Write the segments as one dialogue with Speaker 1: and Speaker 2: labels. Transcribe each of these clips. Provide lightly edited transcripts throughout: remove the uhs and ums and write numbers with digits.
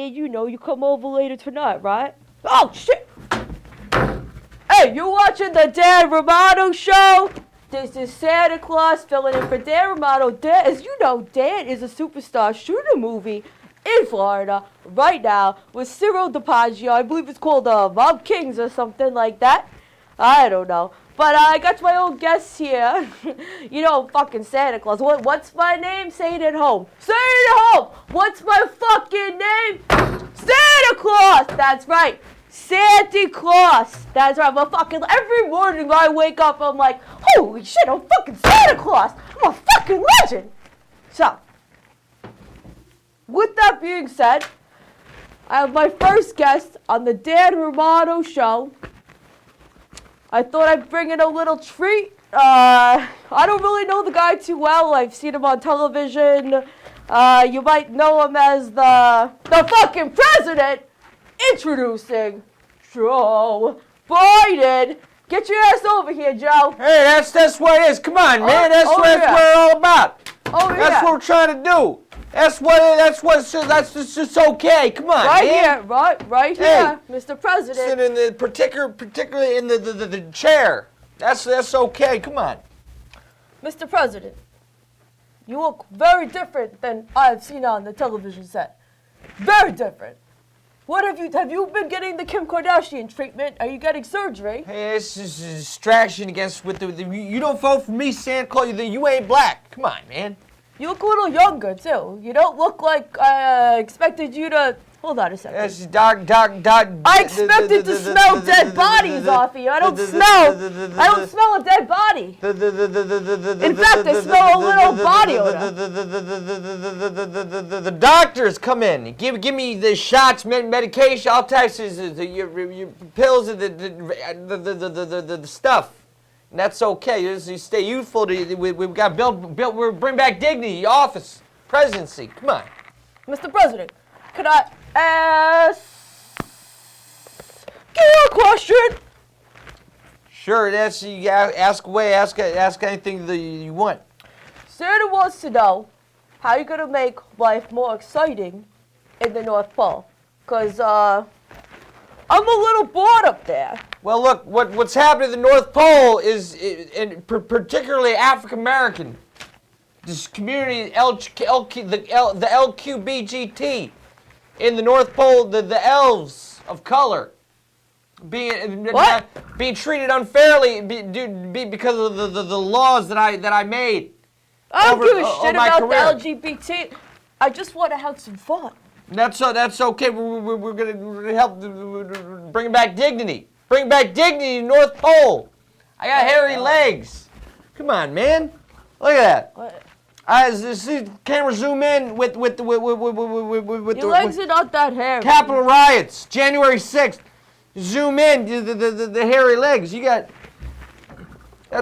Speaker 1: and you come over later tonight, right? Oh, shit! Hey, you watching the Dan Romano show? This is Santa Claus filling in for Dan Romano. Dan, as you know, Dan is a superstar shooting a movie in Florida right now with Cyril DiPaggio. I believe it's called Mob Kings or something like that. I don't know. But I got my own guests here. Fucking Santa Claus. What's my name? Say it at home. Say it at home. What's my fucking name? Santa Claus. That's right. Santa Claus. That's right. But fucking every morning I wake up, I'm like, holy shit, I'm fucking Santa Claus. I'm a fucking legend. So, with that being said, I have my first guest on the Dan Romano show. I thought I'd bring in a little treat. I don't really know the guy too well. I've seen him on television. You might know him as the fucking president. Introducing Joe Biden. Get your ass over here, Joe.
Speaker 2: Hey, that's what it is. Come on, man. That's what it's all about. That's what we're trying to do. That's just okay. Come on,
Speaker 1: right
Speaker 2: man.
Speaker 1: Right here, Mr. President.
Speaker 2: Sit in the particularly in the chair. That's okay. Come on.
Speaker 1: Mr. President, you look very different than I've seen on the television set. Very different. What have you been getting the Kim Kardashian treatment? Are you getting surgery?
Speaker 2: Hey, this is a distraction against you don't vote for me, Santa Claus. You ain't black. Come on, man.
Speaker 1: You look a little younger, too. You don't look like I expected you to... Hold on a second.
Speaker 2: Yes, Doc.
Speaker 1: I expected to smell dead bodies off of you. I don't smell a dead body. In fact, I smell a little body odor.
Speaker 2: The doctors come in. Give me the shots, medication. I'll text your pills, the stuff. And that's okay. You stay youthful. We've got we're bring back dignity. The office, presidency. Come on,
Speaker 1: Mr. President. Could I ask you a question?
Speaker 2: Sure. You ask away. Ask anything that you want.
Speaker 1: Santa wants to know how you're gonna make life more exciting in the North Pole. 'Cause I'm a little bored up there.
Speaker 2: Well, look, what's happening at the North Pole is, particularly African American, this community, the LQBGT, in the North Pole, the elves of color, being treated unfairly because of the laws that I made.
Speaker 1: I don't give a shit about the LGBT. I just want to have some fun.
Speaker 2: That's okay. We're gonna help bring back dignity. Bring back dignity to North Pole. I got hairy legs. Come on, man. Look at that. See, camera zoom in with
Speaker 1: your legs are not that hairy.
Speaker 2: Capitol riots, January 6th. Zoom in the hairy legs. You got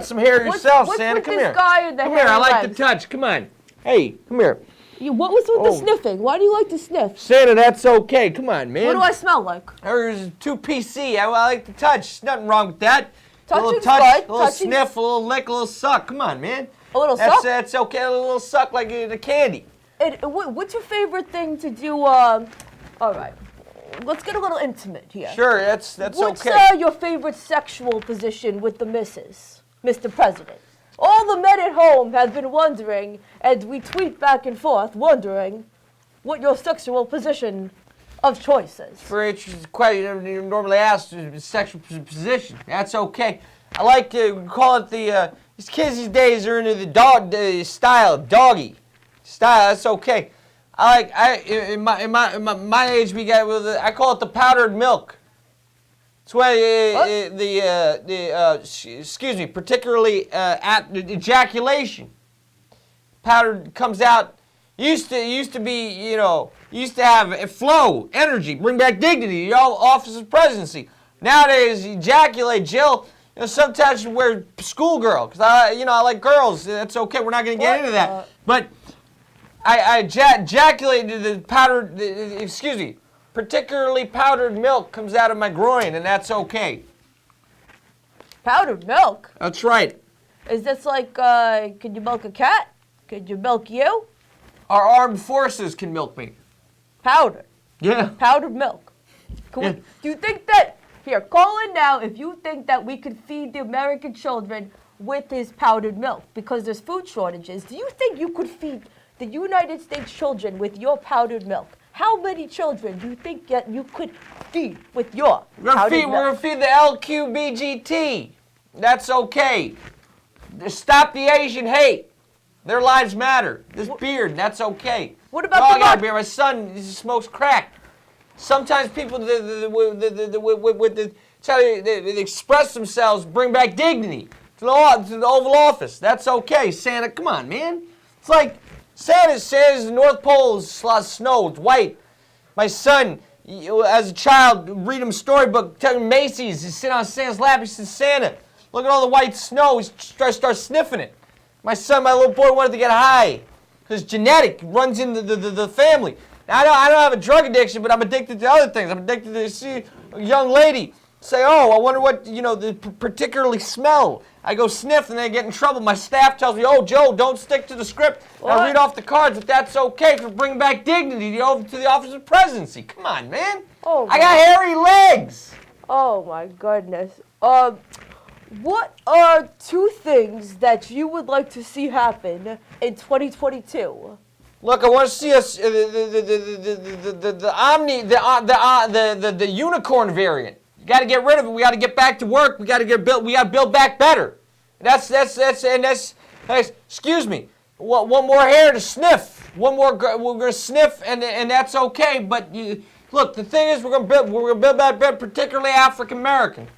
Speaker 2: some hair yourself, Santa. Come here.
Speaker 1: Come
Speaker 2: here. I like the touch. Come on. Hey, come here.
Speaker 1: What was with the sniffing? Why do you like to sniff?
Speaker 2: Santa, that's okay. Come on, man.
Speaker 1: What do I smell like?
Speaker 2: There's too PC. I like the touch. Nothing wrong with that. A little
Speaker 1: touch,
Speaker 2: a little sniff, a little lick, a little suck. Come on, man.
Speaker 1: A little suck?
Speaker 2: That's okay. A little suck like the candy.
Speaker 1: What's your favorite thing to do? All right. Let's get a little intimate here.
Speaker 2: Sure, that's okay.
Speaker 1: What's your favorite sexual position with the missus, Mr. President? All the men at home have been wondering, and we tweet back and forth, wondering what your sexual position of choice is.
Speaker 2: For it's quite normally asked sexual position. That's okay. I like to call it these kids these days are into the doggy style. That's okay. In my age we got I call it the powdered milk. It's when particularly at ejaculation, powder comes out. Used to be, used to have a flow, energy, bring back dignity, office of presidency. Nowadays, ejaculate, Jill. Sometimes you wear schoolgirl because I like girls. That's okay. We're not going to get into that. But I ejaculated the powdered. Particularly powdered milk comes out of my groin, and that's okay.
Speaker 1: Powdered milk?
Speaker 2: That's right.
Speaker 1: Is this like, could you milk a cat? Could you milk you?
Speaker 2: Our armed forces can milk me.
Speaker 1: Powder?
Speaker 2: Yeah.
Speaker 1: Powdered milk.
Speaker 2: Yeah.
Speaker 1: Do you think that, here, call in now if you think that we could feed the American children with this powdered milk because there's food shortages. Do you think you could feed the United States children with your powdered milk? How many children do you think that you could feed with your powdered milk?
Speaker 2: We're gonna feed the LQBGT. That's okay. Stop the Asian hate. Their lives matter. This beard, that's okay.
Speaker 1: What about
Speaker 2: I
Speaker 1: the
Speaker 2: got beard. My son smokes crack. Sometimes people they express themselves, bring back dignity to the Oval Office. That's okay. Santa, come on, man. It's like Santa's the North Pole is snow. It's white. My son, as a child, read him a storybook, tell him Macy's. He sit on Santa's lap. He says, Santa, look at all the white snow. He starts sniffing it. My son, my little boy, wanted to get high because genetic runs in the family. Now, I don't have a drug addiction, but I'm addicted to other things. I'm addicted to see a young lady say, oh, I wonder what, they particularly smell. I go sniff and they get in trouble. My staff tells me, oh, Joe, don't stick to the script. I read off the cards, but that's okay for bringing back dignity to the office of presidency. Come on, man.
Speaker 1: Oh,
Speaker 2: I got hairy legs.
Speaker 1: Oh, my goodness. What are 2 things that you would like to see happen in 2022?
Speaker 2: Look, I want to see us the unicorn variant. You got to get rid of it. We got to get back to work. We got to build back better. That's excuse me. One more hair to sniff. One more we're gonna sniff, and that's okay. But look, the thing is, we're gonna build back better, particularly African American.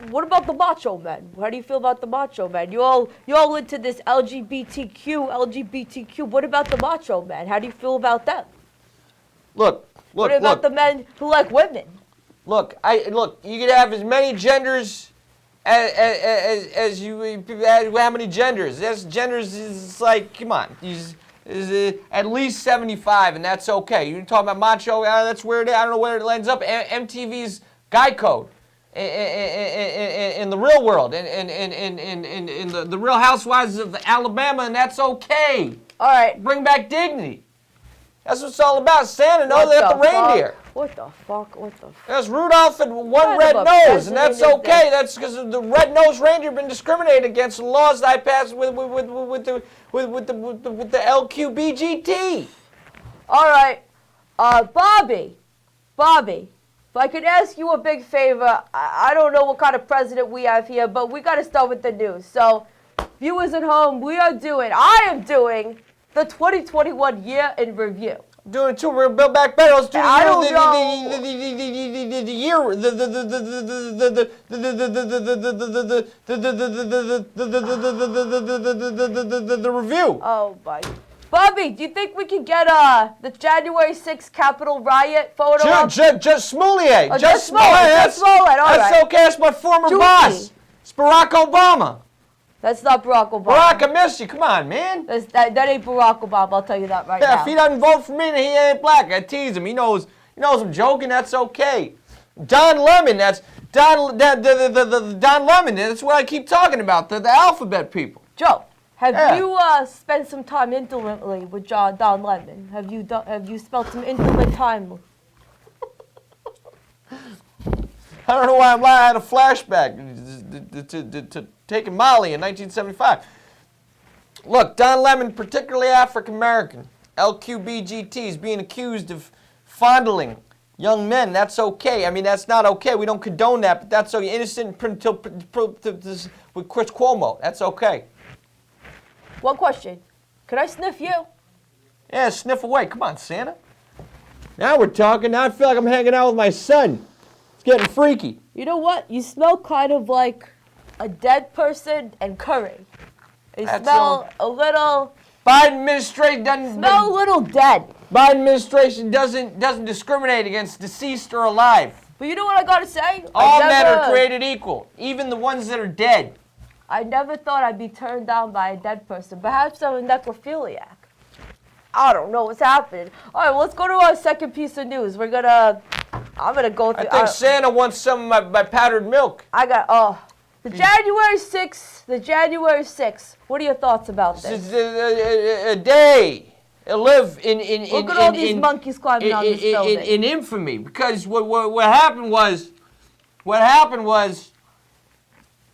Speaker 1: What about the macho men? How do you feel about the macho men? You all into this LGBTQ. What about the macho men? How do you feel about them?
Speaker 2: Look.
Speaker 1: What about the men who like women?
Speaker 2: Look, you could have as many genders as how many genders? Genders is like, come on, is at least 75, and that's okay. You're talking about macho, that's weird. I don't know where it ends up. MTV's Guy Code. In the real world, in the Real Housewives of Alabama, and that's okay.
Speaker 1: All right.
Speaker 2: Bring back dignity. That's what it's all about. Santa knows they have the reindeer.
Speaker 1: What the fuck?
Speaker 2: That's Rudolph and one red nose, and that's okay. That's because the red-nosed reindeer have been discriminated against in laws that I passed with the LQBGT.
Speaker 1: All right, Bobby. If I could ask you a big favor, I don't know what kind of president we have here, but we got to start with the news. So, viewers at home, I am doing the 2021 year in review.
Speaker 2: I'm doing it too. We're gonna build back better. Let's do the review.
Speaker 1: Oh my. Bobby, do you think we can get the January 6th Capitol riot photo up?
Speaker 2: Just Smollett.
Speaker 1: Oh, just Smollett. Just Smollett. All right.
Speaker 2: That's okay. That's my former boss. It's Barack Obama.
Speaker 1: That's not Barack Obama.
Speaker 2: Barack, I miss you. Come on, man.
Speaker 1: That ain't Barack Obama. I'll tell you that right now.
Speaker 2: Yeah, if he doesn't vote for me, then he ain't black. I tease him. He knows I'm joking. That's okay. Don Lemon. That's Don Lemon. That's what I keep talking about. The alphabet people.
Speaker 1: Joe. Have you spent some time intimately with Don Lemon? Have you spent some intimate time?
Speaker 2: I don't know why I had a flashback to taking Molly in 1975. Look, Don Lemon, particularly African American, LQBGT, is being accused of fondling young men. That's okay. I mean, that's not okay. We don't condone that, but that's so innocent until with Chris Cuomo. That's okay.
Speaker 1: One question. Could I sniff you?
Speaker 2: Yeah, sniff away. Come on, Santa. Now we're talking. Now I feel like I'm hanging out with my son. It's getting freaky.
Speaker 1: You know what? You smell kind of like a dead person and curry. You smell a little...
Speaker 2: Biden administration doesn't...
Speaker 1: Smell a little dead.
Speaker 2: Biden administration doesn't discriminate against deceased or alive.
Speaker 1: But you know what I gotta say?
Speaker 2: All men are created equal. Even the ones that are dead.
Speaker 1: I never thought I'd be turned down by a dead person. Perhaps I'm a necrophiliac. I don't know what's happening. All right, well, let's go to our second piece of news. I'm gonna go through.
Speaker 2: I think Santa wants some of my powdered milk.
Speaker 1: The January 6th. What are your thoughts about this?
Speaker 2: It's a day live in
Speaker 1: Look at all these monkeys climbing on this building.
Speaker 2: in infamy, because what happened was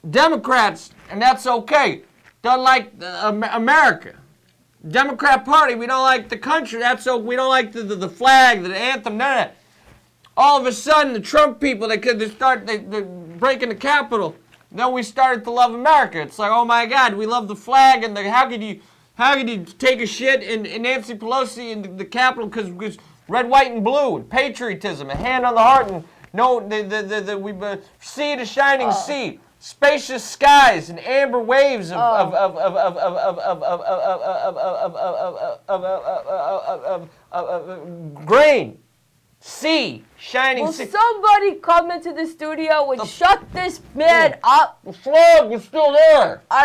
Speaker 2: Democrats, and that's okay, don't like America. Democrat Party, we don't like the country. We don't like the flag, the anthem, none of that. All of a sudden, the Trump people, they they're breaking the Capitol. Then we started to love America. It's like, oh my God, we love the flag, and how could you take a shit in Nancy Pelosi in the Capitol because red, white, and blue, and patriotism, a hand on the heart, and we see the shining sea. Spacious skies and amber waves of grain, sea, shining sea.
Speaker 1: Will somebody come into the studio and shut this man up?
Speaker 2: The flag is still there.
Speaker 1: I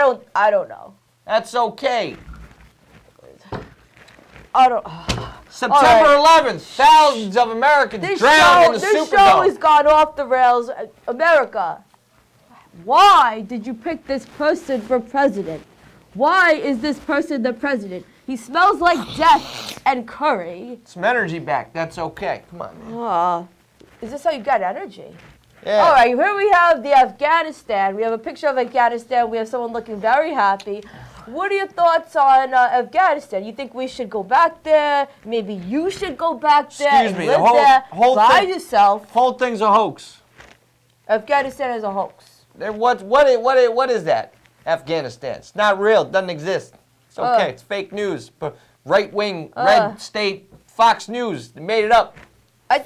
Speaker 1: don't know.
Speaker 2: That's okay.
Speaker 1: I don't.
Speaker 2: September 11th, thousands of Americans drowned in the Superdome.
Speaker 1: This show has gone off the rails. America. Why did you pick this person for president? Why is this person the president? He smells like death and curry.
Speaker 2: Some energy back. That's okay. Come on, man.
Speaker 1: Is this how you got energy?
Speaker 2: Yeah.
Speaker 1: All right, here we have the Afghanistan. We have a picture of Afghanistan. We have someone looking very happy. What are your thoughts on Afghanistan? You think we should go back there? Maybe you should go back there and live there by yourself.
Speaker 2: Whole thing's a hoax.
Speaker 1: Afghanistan is a hoax.
Speaker 2: What is that? Afghanistan. It's not real. It doesn't exist. It's okay. It's fake news. Right-wing, red state, Fox News. They made it up.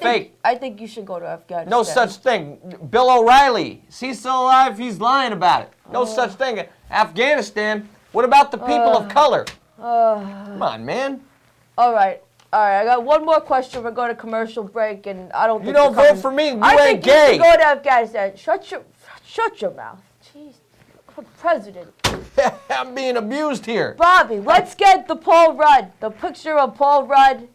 Speaker 2: Fake.
Speaker 1: I think you should go to Afghanistan.
Speaker 2: No such thing. Bill O'Reilly. Is he still alive? He's lying about it. No such thing. Afghanistan. What about the people of color? Come on, man.
Speaker 1: All right. I got one more question. We're going to commercial break, and I don't think
Speaker 2: you don't vote for me. You ain't gay.
Speaker 1: I think you should go to Afghanistan. Shut your mouth. Jeez. President.
Speaker 2: I'm being abused here.
Speaker 1: Bobby, let's get the Paul Rudd. The picture of Paul Rudd.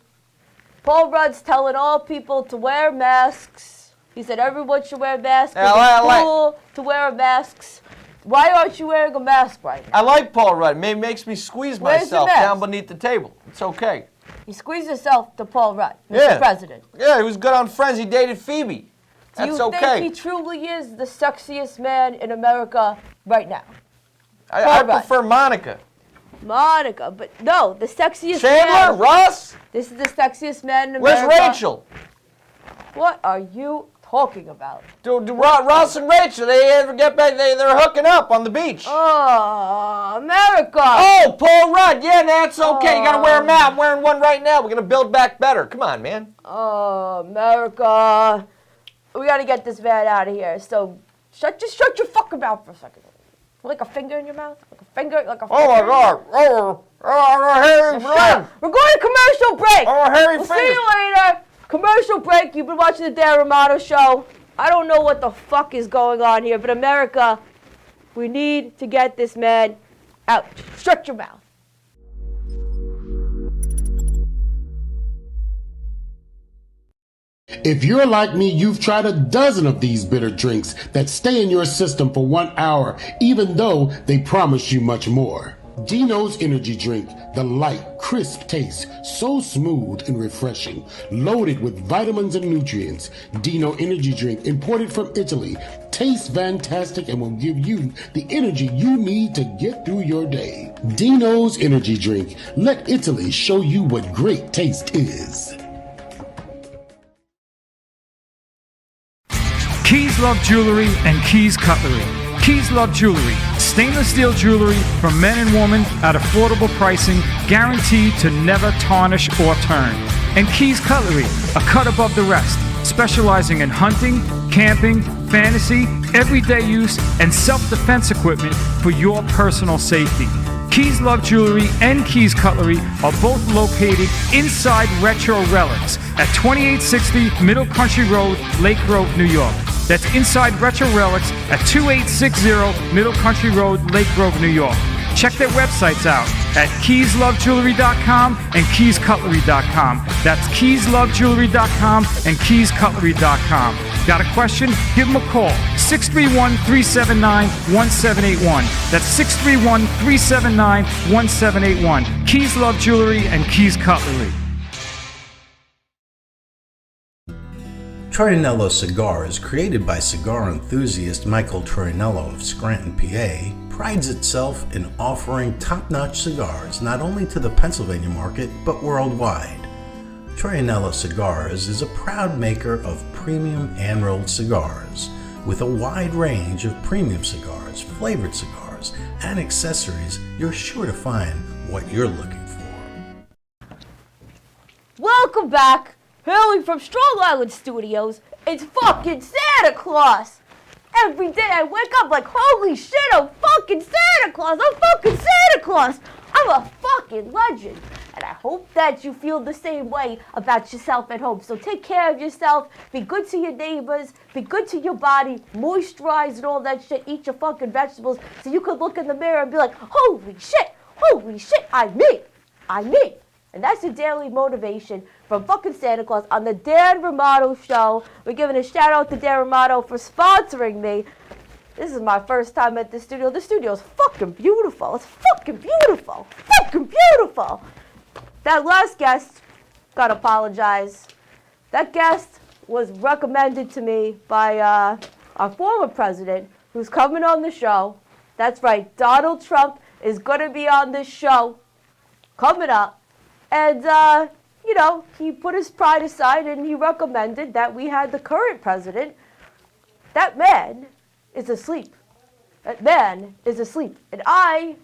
Speaker 1: Paul Rudd's telling all people to wear masks. He said everyone should wear masks. It's cool to wear masks. Why aren't you wearing a mask right now?
Speaker 2: I like Paul Rudd. It makes me squeeze myself down beneath the table. It's okay.
Speaker 1: You squeeze yourself to Paul Rudd, Mr. President.
Speaker 2: Yeah, he was good on Friends. He dated Phoebe. That's okay.
Speaker 1: Do you think he truly is the sexiest man in America right now?
Speaker 2: I prefer Monica.
Speaker 1: Monica, but no, the sexiest
Speaker 2: Chandler,
Speaker 1: man.
Speaker 2: Russ?
Speaker 1: This is the sexiest man in America.
Speaker 2: Where's Rachel?
Speaker 1: What are you talking about?
Speaker 2: Do Russ and Rachel, they ever get back? They're hooking up on the beach.
Speaker 1: Oh, America.
Speaker 2: Oh, Paul Rudd. Yeah, that's okay. You got to wear a mask. I'm wearing one right now. We're going to build back better. Come on, man.
Speaker 1: Oh, America. We got to get this man out of here. So just shut your fucking mouth for a second. Like a finger in your mouth? Like a finger?
Speaker 2: Oh, my God.
Speaker 1: We're going to commercial break.
Speaker 2: We'll
Speaker 1: see you later. Commercial break. You've been watching the Dan Romano Show. I don't know what the fuck is going on here, but America, we need to get this man out. Shut your mouth.
Speaker 3: If you're like me, you've tried a dozen of these bitter drinks that stay in your system for 1 hour, even though they promise you much more. Dino's Energy Drink, the light, crisp taste, so smooth and refreshing, loaded with vitamins and nutrients. Dino Energy Drink, imported from Italy, tastes fantastic and will give you the energy you need to get through your day. Dino's Energy Drink, let Italy show you what great taste is.
Speaker 4: Keys Love Jewelry and Keys Cutlery. Keys Love Jewelry, stainless steel jewelry for men and women at affordable pricing, guaranteed to never tarnish or turn. And Keys Cutlery, a cut above the rest, specializing in hunting, camping, fantasy, everyday use, and self-defense equipment for your personal safety. Keys Love Jewelry and Keys Cutlery are both located inside Retro Relics at 2860 Middle Country Road, Lake Grove, New York. That's inside Retro Relics at 2860 Middle Country Road, Lake Grove, New York. Check their websites out at keyslovejewelry.com and keyscutlery.com. That's keyslovejewelry.com and keyscutlery.com. Got a question? Give them a call. 631-379-1781. That's 631-379-1781. Keys Love Jewelry and Keys Cutlery.
Speaker 5: Troianello Cigars, created by cigar enthusiast Michael Troianello of Scranton, PA, prides itself in offering top-notch cigars not only to the Pennsylvania market but worldwide. Troianello Cigars is a proud maker of premium hand-rolled cigars with a wide range of premium cigars, flavored cigars, and accessories. You're sure to find what you're looking for.
Speaker 1: Welcome back. Hailing from Strong Island Studios, it's fucking Santa Claus. Every day I wake up like, holy shit, I'm fucking Santa Claus. I'm fucking Santa Claus. I'm a fucking legend. And I hope that you feel the same way about yourself at home. So take care of yourself. Be good to your neighbors. Be good to your body. Moisturize and all that shit. Eat your fucking vegetables so you can look in the mirror and be like, holy shit, I'm me. And that's your daily motivation from fucking Santa Claus on the Dan Romano Show. We're giving a shout out to Dan Romano for sponsoring me. This is my first time at the studio. The studio's fucking beautiful. It's fucking beautiful. Fucking beautiful. That last guest, gotta apologize. That guest was recommended to me by our former president who's coming on the show. That's right, Donald Trump is gonna be on this show coming up. And, he put his pride aside and he recommended that we had the current president. That man is asleep. And I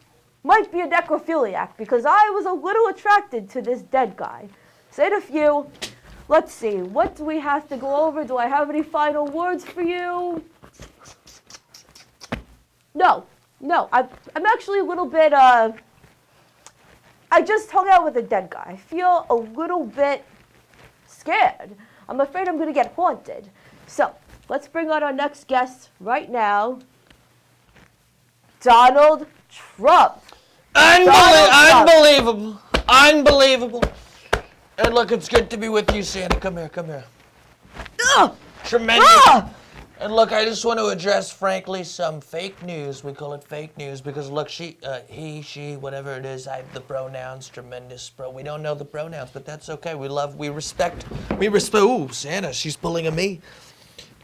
Speaker 1: might be a necrophiliac because I was a little attracted to this dead guy. Said a few. Let's see. What do we have to go over? Do I have any final words for you? No. I'm actually a little bit, I just hung out with a dead guy. I feel a little bit scared. I'm afraid I'm going to get haunted. So, let's bring on our next guest right now. Donald Trump.
Speaker 2: Unbelievable. And look, it's good to be with you, Santa. Come here.
Speaker 1: Ugh!
Speaker 2: Tremendous.
Speaker 1: Ah!
Speaker 2: And look, I just want to address, frankly, some fake news. We call it fake news because, look, he, she, whatever it is, I have the pronouns, tremendous, we don't know the pronouns, but that's okay. We respect, ooh, Santa, she's pulling a me.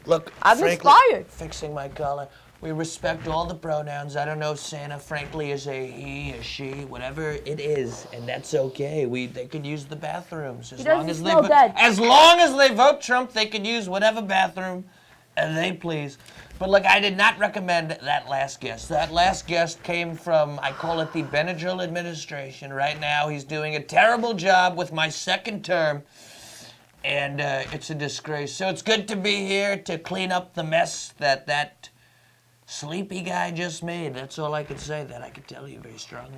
Speaker 2: Look,
Speaker 1: I'm
Speaker 2: frankly,
Speaker 1: inspired.
Speaker 2: Fixing my collar. We respect all the pronouns. I don't know if Santa, frankly, is a he, a she, whatever it is, and that's okay. They could use the bathrooms. As long as they vote Trump, they could use whatever bathroom they please. But look, I did not recommend that last guest. That last guest came from, I call it the Benadryl administration. Right now, he's doing a terrible job with my second term, and it's a disgrace. So it's good to be here to clean up the mess that sleepy guy just made. That's all I could say. That I could tell you very strongly.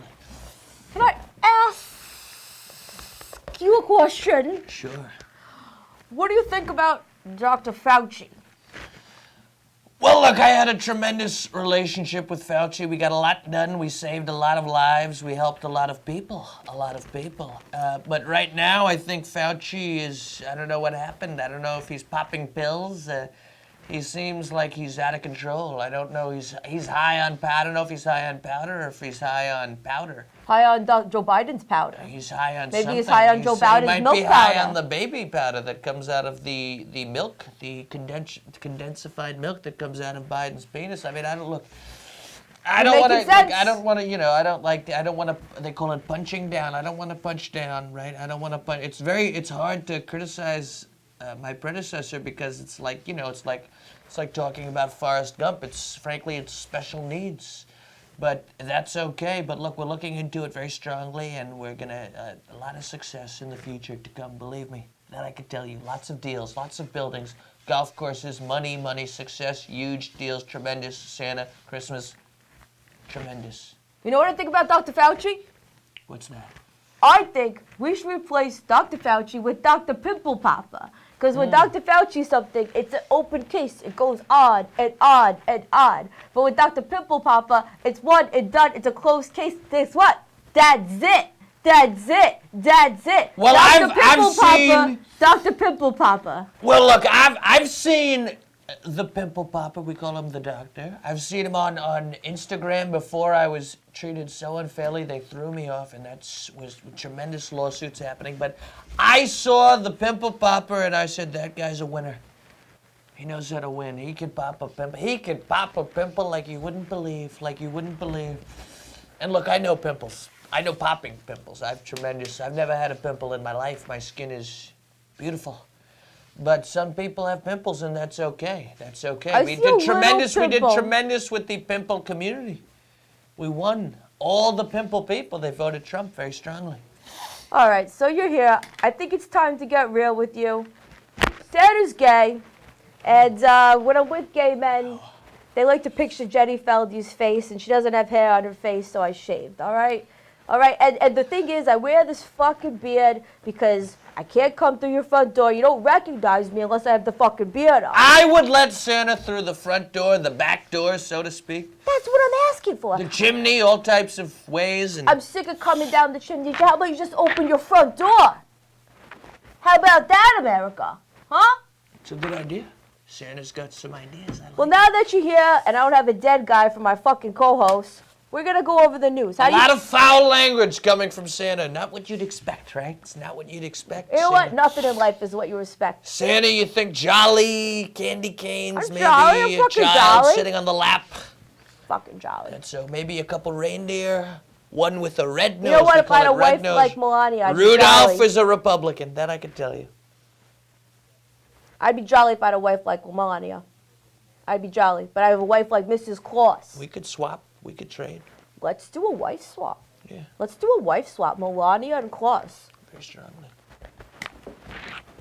Speaker 1: Can I ask you a question?
Speaker 2: Sure.
Speaker 1: What do you think about Dr. Fauci?
Speaker 2: Well, look, I had a tremendous relationship with Fauci. We got a lot done. We saved a lot of lives. We helped a lot of people. But right now, I think Fauci is, I don't know what happened. I don't know if he's popping pills. He seems like he's out of control. I don't know. He's high on powder. I don't know if he's high on powder or if he's high on powder.
Speaker 1: High on Joe Biden's powder.
Speaker 2: He's high on
Speaker 1: Maybe
Speaker 2: something.
Speaker 1: he's high on Joe Biden's milk powder.
Speaker 2: He might be high on the baby powder that comes out of the milk, the condensified milk that comes out of Biden's penis. I mean, I don't want to, they call it punching down. I don't want to punch down, right? I don't want to punch. It's hard to criticize my predecessor because it's like talking about Forrest Gump. It's special needs. But that's okay. But look, we're looking into it very strongly, and we're gonna a lot of success in the future to come. Believe me, that I could tell you. Lots of deals, lots of buildings, golf courses, money, success, huge deals, tremendous. Santa, Christmas, tremendous.
Speaker 1: You know what I think about Dr. Fauci?
Speaker 2: What's that?
Speaker 1: I think we should replace Dr. Fauci with Dr. Pimple Popper. Because when Dr. Fauci something, it's an open case. It goes on and on and on. But with Dr. Pimple Popper, it's one and done. It's a closed case. Guess what? That's it. That's it. That's it.
Speaker 2: Well, I've seen
Speaker 1: Dr. Pimple Popper.
Speaker 2: Well, look, I've seen the Pimple Popper. We call him the doctor. I've seen him on Instagram before I was treated so unfairly. They threw me off, and was tremendous lawsuits happening. But I saw the Pimple Popper, and I said, that guy's a winner. He knows how to win. He could pop a pimple. He could pop a pimple like you wouldn't believe. And look, I know pimples. I know popping pimples. I've never had a pimple in my life. My skin is beautiful. But some people have pimples, and that's okay. That's okay. We did tremendous with the pimple community. We won. All the pimple people, they voted Trump very strongly.
Speaker 1: All right, so you're here. I think it's time to get real with you. Santa's gay, and when I'm with gay men, they like to picture Jenny Feldy's face, and she doesn't have hair on her face, so I shaved, all right? All right, and the thing is, I wear this fucking beard because I can't come through your front door. You don't recognize me unless I have the fucking beard on.
Speaker 2: I would let Santa through the front door, the back door, so to speak.
Speaker 1: That's what I'm asking for.
Speaker 2: The chimney, all types of ways. And
Speaker 1: I'm sick of coming down the chimney. How about you just open your front door? How about that, America? Huh?
Speaker 2: It's a good idea. Santa's got some ideas.
Speaker 1: Well, now that you're here and I don't have a dead guy for my fucking co-host, we're going to go over the news.
Speaker 2: A lot of foul language coming from Santa. Not what you'd expect, right? It's not what you'd expect.
Speaker 1: You know what? Nothing in life is what you respect.
Speaker 2: Santa, you think jolly, candy canes, maybe
Speaker 1: jolly,
Speaker 2: a child sitting on the lap.
Speaker 1: Fucking jolly.
Speaker 2: And so maybe a couple reindeer, one with a red nose.
Speaker 1: You know what? If I had a wife like Melania, I'd be jolly.
Speaker 2: Rudolph is a Republican, that I can tell you.
Speaker 1: I'd be jolly if I had a wife like Melania. I'd be jolly. But I have a wife like Mrs. Claus.
Speaker 2: We could swap. We could trade.
Speaker 1: Let's do a wife swap.
Speaker 2: Yeah.
Speaker 1: Let's do a wife swap. Melania and Claus.
Speaker 2: Very strongly.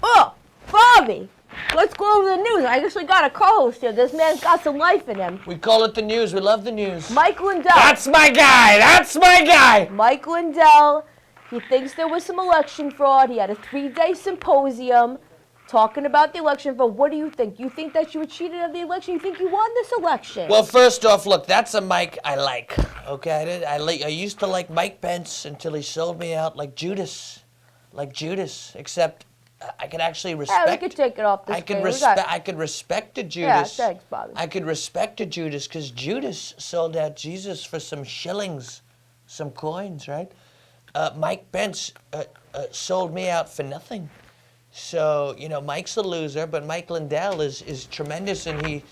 Speaker 1: Oh, Bobby! Let's go over the news. I actually got a co-host here. This man's got some life in him.
Speaker 2: We call it the news. We love the news.
Speaker 1: Mike Lindell.
Speaker 2: That's my guy. That's my guy.
Speaker 1: Mike Lindell. He thinks there was some election fraud. He had a 3-day symposium talking about the election fraud. What do you think? You think that you were cheated of the election? You think you won this election?
Speaker 2: Well, first off, look, that's a Mike I like. Okay, I used to like Mike Pence until he sold me out like Judas, except I could actually respect.
Speaker 1: Yeah, we could take it off the screen.
Speaker 2: I could respect a Judas.
Speaker 1: Yeah, thanks, Bobby.
Speaker 2: I could respect a Judas because Judas sold out Jesus for some shillings, some coins, right? Mike Pence sold me out for nothing. So, you know, Mike's a loser, but Mike Lindell is tremendous, and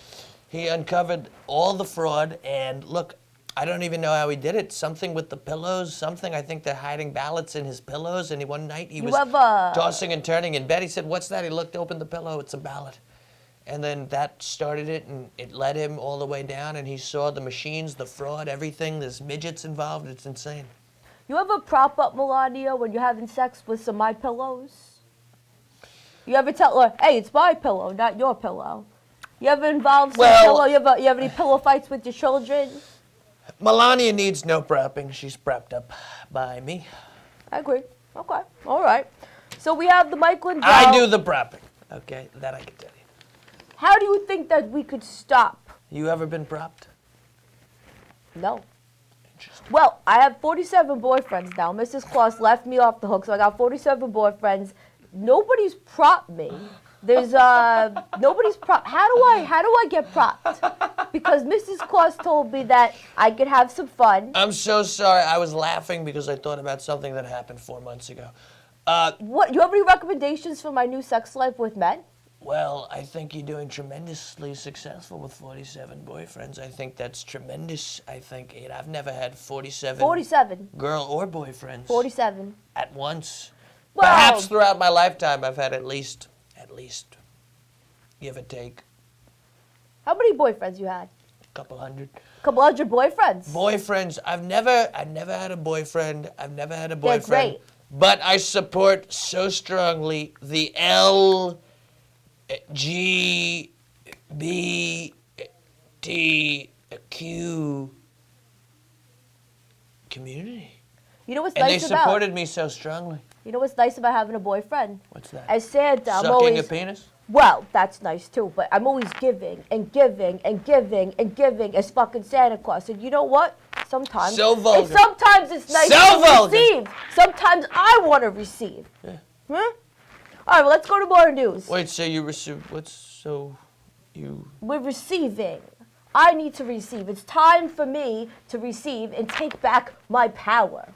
Speaker 2: he uncovered all the fraud. And look, I don't even know how he did it. Something with the pillows, something. I think they're hiding ballots in his pillows. And one night he was tossing and turning in bed. He said, "What's that?" He opened the pillow. It's a ballot. And then that started it, and it led him all the way down. And he saw the machines, the fraud, everything. There's midgets involved. It's insane.
Speaker 1: You ever prop up Melania when you're having sex with some My Pillows? You ever tell her, "Hey, it's my pillow, not your pillow"? You ever involve some pillow? You have any pillow fights with your children?
Speaker 2: Melania needs no prepping. She's prepped up by me.
Speaker 1: I agree. Okay. All right. So we have the Mike Lindell.
Speaker 2: I do the prepping. Okay, that I can tell you.
Speaker 1: How do you think that we could stop?
Speaker 2: You ever been propped?
Speaker 1: No.
Speaker 2: Interesting.
Speaker 1: Well, I have 47 boyfriends now. Mrs. Claus left me off the hook, so I got 47 boyfriends. Nobody's propped me. There's nobody's prop. How do I get propped? Because Mrs. Claus told me that I could have some fun.
Speaker 2: I'm so sorry. I was laughing because I thought about something that happened 4 months ago.
Speaker 1: What? You have any recommendations for my new sex life with men?
Speaker 2: Well, I think you're doing tremendously successful with 47 boyfriends. I think that's tremendous. I think I've never had 47 girl or boyfriends
Speaker 1: 47
Speaker 2: at once.
Speaker 1: Well,
Speaker 2: perhaps throughout my lifetime, I've had at least, give or take.
Speaker 1: How many boyfriends you had?
Speaker 2: A couple hundred.
Speaker 1: A couple hundred boyfriends.
Speaker 2: Boyfriends. I've never had a boyfriend.
Speaker 1: That's great.
Speaker 2: But I support so strongly the LGBTQ community.
Speaker 1: You know what's
Speaker 2: And
Speaker 1: nice
Speaker 2: they
Speaker 1: about?
Speaker 2: supported me so strongly.
Speaker 1: You know what's nice about having a boyfriend?
Speaker 2: What's that?
Speaker 1: As Santa, I'm
Speaker 2: Sucking
Speaker 1: always...
Speaker 2: a penis?
Speaker 1: Well, that's nice too, but I'm always giving and giving and giving and giving as fucking Santa Claus. And you know what? Sometimes...
Speaker 2: So vulgar.
Speaker 1: Sometimes it's nice
Speaker 2: So
Speaker 1: to
Speaker 2: vulgar.
Speaker 1: receive. Sometimes I want to receive.
Speaker 2: Yeah.
Speaker 1: Huh? All right, well, let's go to more news.
Speaker 2: Wait, so you receive... What's so... You...
Speaker 1: We're receiving. I need to receive. It's time for me to receive and take back my power.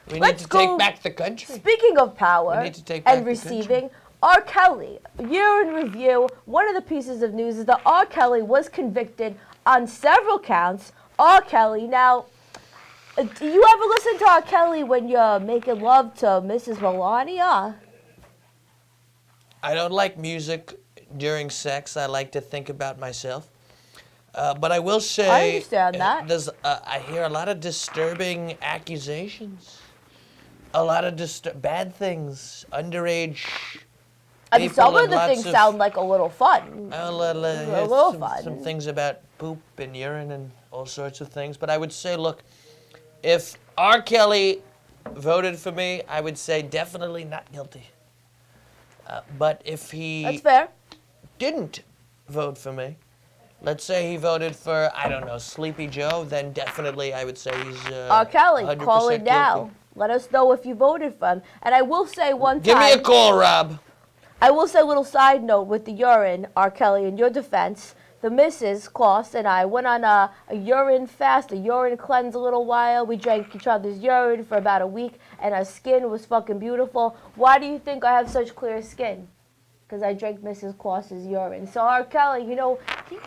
Speaker 2: We need
Speaker 1: Let's
Speaker 2: to
Speaker 1: go-
Speaker 2: take back the country.
Speaker 1: Speaking of power
Speaker 2: We need to take back
Speaker 1: and
Speaker 2: the
Speaker 1: receiving, R. Kelly, year in review, one of the pieces of news is that R. Kelly was convicted on several counts. R. Kelly, now, do you ever listen to R. Kelly when you're making love to Mrs. Melania?
Speaker 2: I don't like music during sex. I like to think about myself. But I will say...
Speaker 1: I understand that.
Speaker 2: I hear a lot of disturbing accusations. A lot of bad things. Underage...
Speaker 1: I mean, some
Speaker 2: people
Speaker 1: of
Speaker 2: and
Speaker 1: the
Speaker 2: lots
Speaker 1: things
Speaker 2: of-
Speaker 1: sound like a little fun.
Speaker 2: A
Speaker 1: little fun.
Speaker 2: Some things about poop and urine and all sorts of things. But I would say, look, if R. Kelly voted for me, I would say definitely not guilty. But if he
Speaker 1: That's fair.
Speaker 2: didn't vote for me, let's say he voted for, I don't know, Sleepy Joe, then definitely I would say he's
Speaker 1: R. Kelly,
Speaker 2: 100%
Speaker 1: call it now.
Speaker 2: guilty.
Speaker 1: Let us know if you voted for him. And I will say one
Speaker 2: Give
Speaker 1: time...
Speaker 2: me a call, Rob.
Speaker 1: I will say a little side note with the urine, R. Kelly, in your defense. The Mrs. Claus and I went on a urine fast, a urine cleanse a little while. We drank each other's urine for about a week, and our skin was fucking beautiful. Why do you think I have such clear skin? Because I drank Mrs. Claus's urine. So R. Kelly, you know,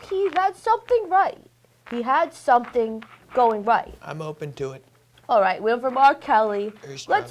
Speaker 1: he had something right. He had something going right.
Speaker 2: I'm open to it.
Speaker 1: All right, we went from R. Kelly.
Speaker 2: Very strong.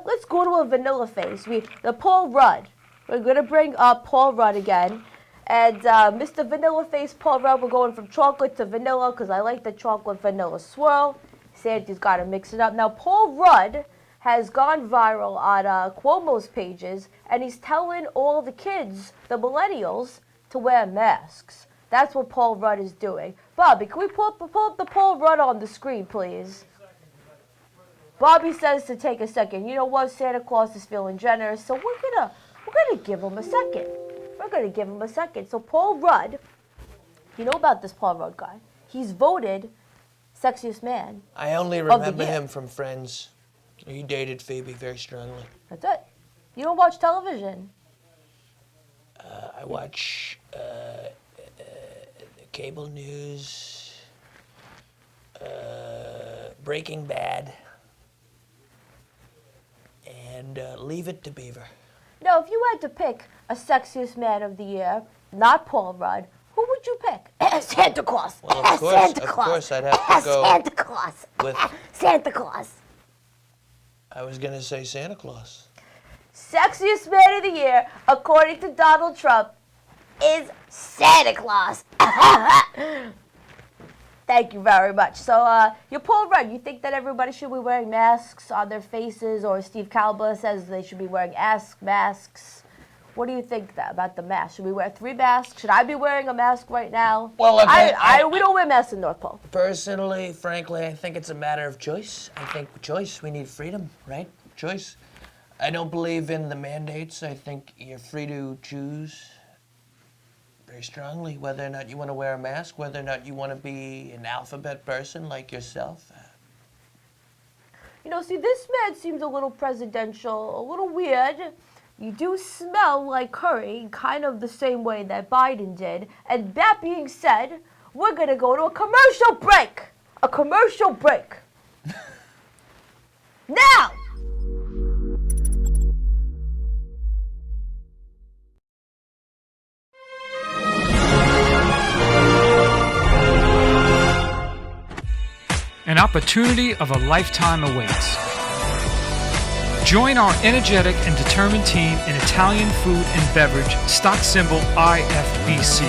Speaker 1: Let's go to a vanilla face. The Paul Rudd. We're gonna bring up Paul Rudd again, and Mr. Vanilla Face Paul Rudd. We're going from chocolate to vanilla because I like the chocolate vanilla swirl. Sandy's got to mix it up. Now Paul Rudd has gone viral on Cuomo's pages, and he's telling all the kids, the millennials, to wear masks. That's what Paul Rudd is doing. Bobby, can we pull up the Paul Rudd on the screen, please? Bobby says to take a second. You know what? Santa Claus is feeling generous, so we're gonna give him a second. We're gonna give him a second. So Paul Rudd, you know about this Paul Rudd guy? He's voted sexiest man.
Speaker 2: I only
Speaker 1: the
Speaker 2: remember
Speaker 1: year.
Speaker 2: him from Friends. He dated Phoebe very strongly.
Speaker 1: That's it. You don't watch television.
Speaker 2: I watch cable news, Breaking Bad, and Leave It to Beaver.
Speaker 1: Now, if you had to pick a sexiest man of the year, not Paul Rudd, who would you pick? Santa Claus.
Speaker 2: Well, of course,
Speaker 1: Santa
Speaker 2: of
Speaker 1: Claus.
Speaker 2: course, I'd have to go
Speaker 1: Santa Claus.
Speaker 2: with-
Speaker 1: Santa Claus.
Speaker 2: I was gonna say Santa Claus.
Speaker 1: Sexiest man of the year, according to Donald Trump, is Santa Claus. Thank you very much. So, you're Paul Rudd. You think that everybody should be wearing masks on their faces, or Steve Calba says they should be wearing masks? What do you think about the mask? Should we wear 3 masks? Should I be wearing a mask right now?
Speaker 2: Well, look,
Speaker 1: we don't wear masks in North Pole.
Speaker 2: Personally, frankly, I think it's a matter of choice. I think choice. We need freedom, right? Choice. I don't believe in the mandates. I think you're free to choose very strongly whether or not you want to wear a mask, whether or not you want to be an alphabet person like yourself.
Speaker 1: You know, see, this man seems a little presidential, a little weird. You do smell like curry, kind of the same way that Biden did. And that being said, we're going to go to a commercial break. A commercial break. Now!
Speaker 4: An opportunity of a lifetime awaits. Join our energetic and determined team in Italian food and beverage, stock symbol IFBC.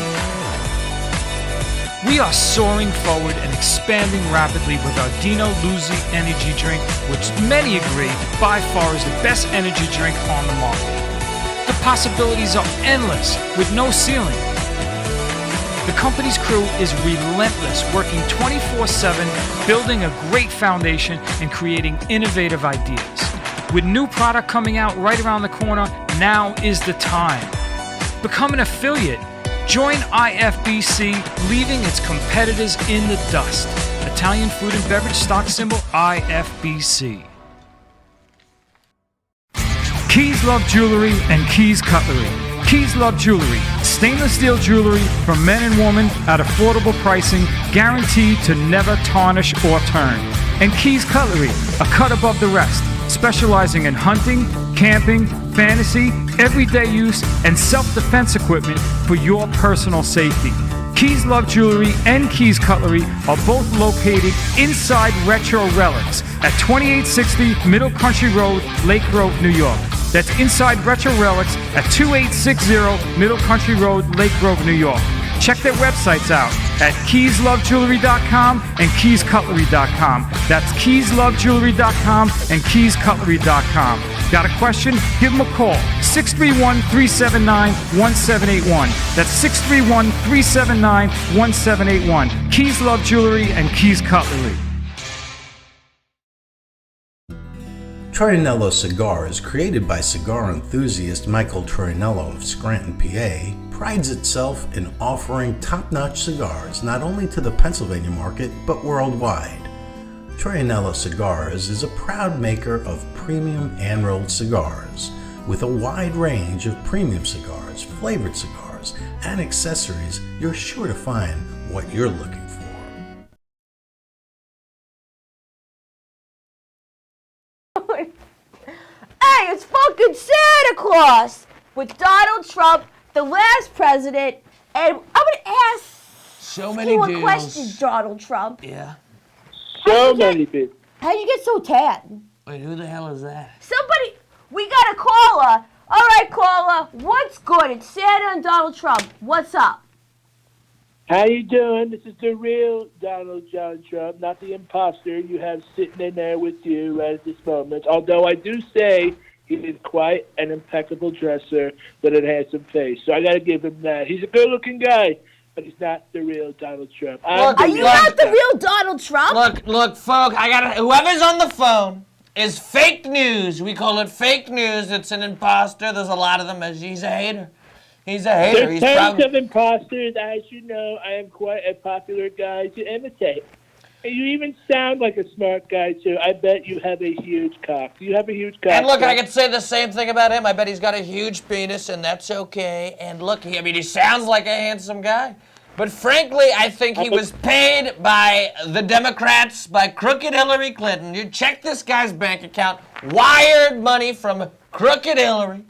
Speaker 4: We are soaring forward and expanding rapidly with our Dino Luzzi energy drink, which many agree by far is the best energy drink on the market. The possibilities are endless with no ceiling. The company's crew is relentless, working 24/7, building a great foundation and creating innovative ideas. With new product coming out right around the corner, now is the time. Become an affiliate. Join IFBC, leaving its competitors in the dust. Italian Food and Beverage stock symbol IFBC. Keys Love Jewelry and Keys Cutlery. Keys Love Jewelry, stainless steel jewelry for men and women at affordable pricing, guaranteed to never tarnish or turn. And Keys Cutlery, a cut above the rest, specializing in hunting, camping, fantasy, everyday use, and self-defense equipment for your personal safety. Keys Love Jewelry and Keys Cutlery are both located inside Retro Relics at 2860 Middle Country Road, Lake Grove, New York. That's inside Retro Relics at 2860 Middle Country Road, Lake Grove, New York. Check their websites out at keyslovejewelry.com and keyscutlery.com. That's keyslovejewelry.com and keyscutlery.com. Got a question? Give them a call. 631-379-1781. That's 631-379-1781. Keys Love Jewelry and Keys Cutlery.
Speaker 5: Troianello Cigars, created by cigar enthusiast Michael Troianello of Scranton, PA, prides itself in offering top-notch cigars not only to the Pennsylvania market but worldwide. Troianello Cigars is a proud maker of premium hand-rolled cigars with a wide range of premium cigars, flavored cigars, and accessories. You're sure to find what you're looking for.
Speaker 1: Hey, it's fucking Santa Claus with Donald Trump, the last president, and I'm gonna ask
Speaker 2: So many
Speaker 1: you a
Speaker 2: deals.
Speaker 1: question, Donald Trump.
Speaker 2: Yeah.
Speaker 6: So many people.
Speaker 1: How'd you get so tan?
Speaker 2: Wait, who the hell is that?
Speaker 1: Somebody, we got a caller. All right, caller, what's good? It's Santa and Donald Trump. What's up?
Speaker 6: How you doing? This is the real Donald John Trump, not the imposter you have sitting in there with you right at this moment. Although I do say he is quite an impeccable dresser with a handsome face. So I got to give him that. He's a good-looking guy, but he's not the real Donald Trump.
Speaker 2: Look,
Speaker 1: Are you not the real Donald Trump?
Speaker 2: Look, folk, whoever's on the phone is fake news. We call it fake news. It's an imposter. There's a lot of them. He's a hater. He's a hater.
Speaker 6: There's tons of imposters. As you know, I am quite a popular guy to imitate. And you even sound like a smart guy, too. I bet you have a huge cock. Do you have a huge cock?
Speaker 2: And look, I could say the same thing about him. I bet he's got a huge penis, and that's okay. And look, he sounds like a handsome guy. But frankly, I think he was paid by the Democrats, by crooked Hillary Clinton. You check this guy's bank account, wired money from crooked Hillary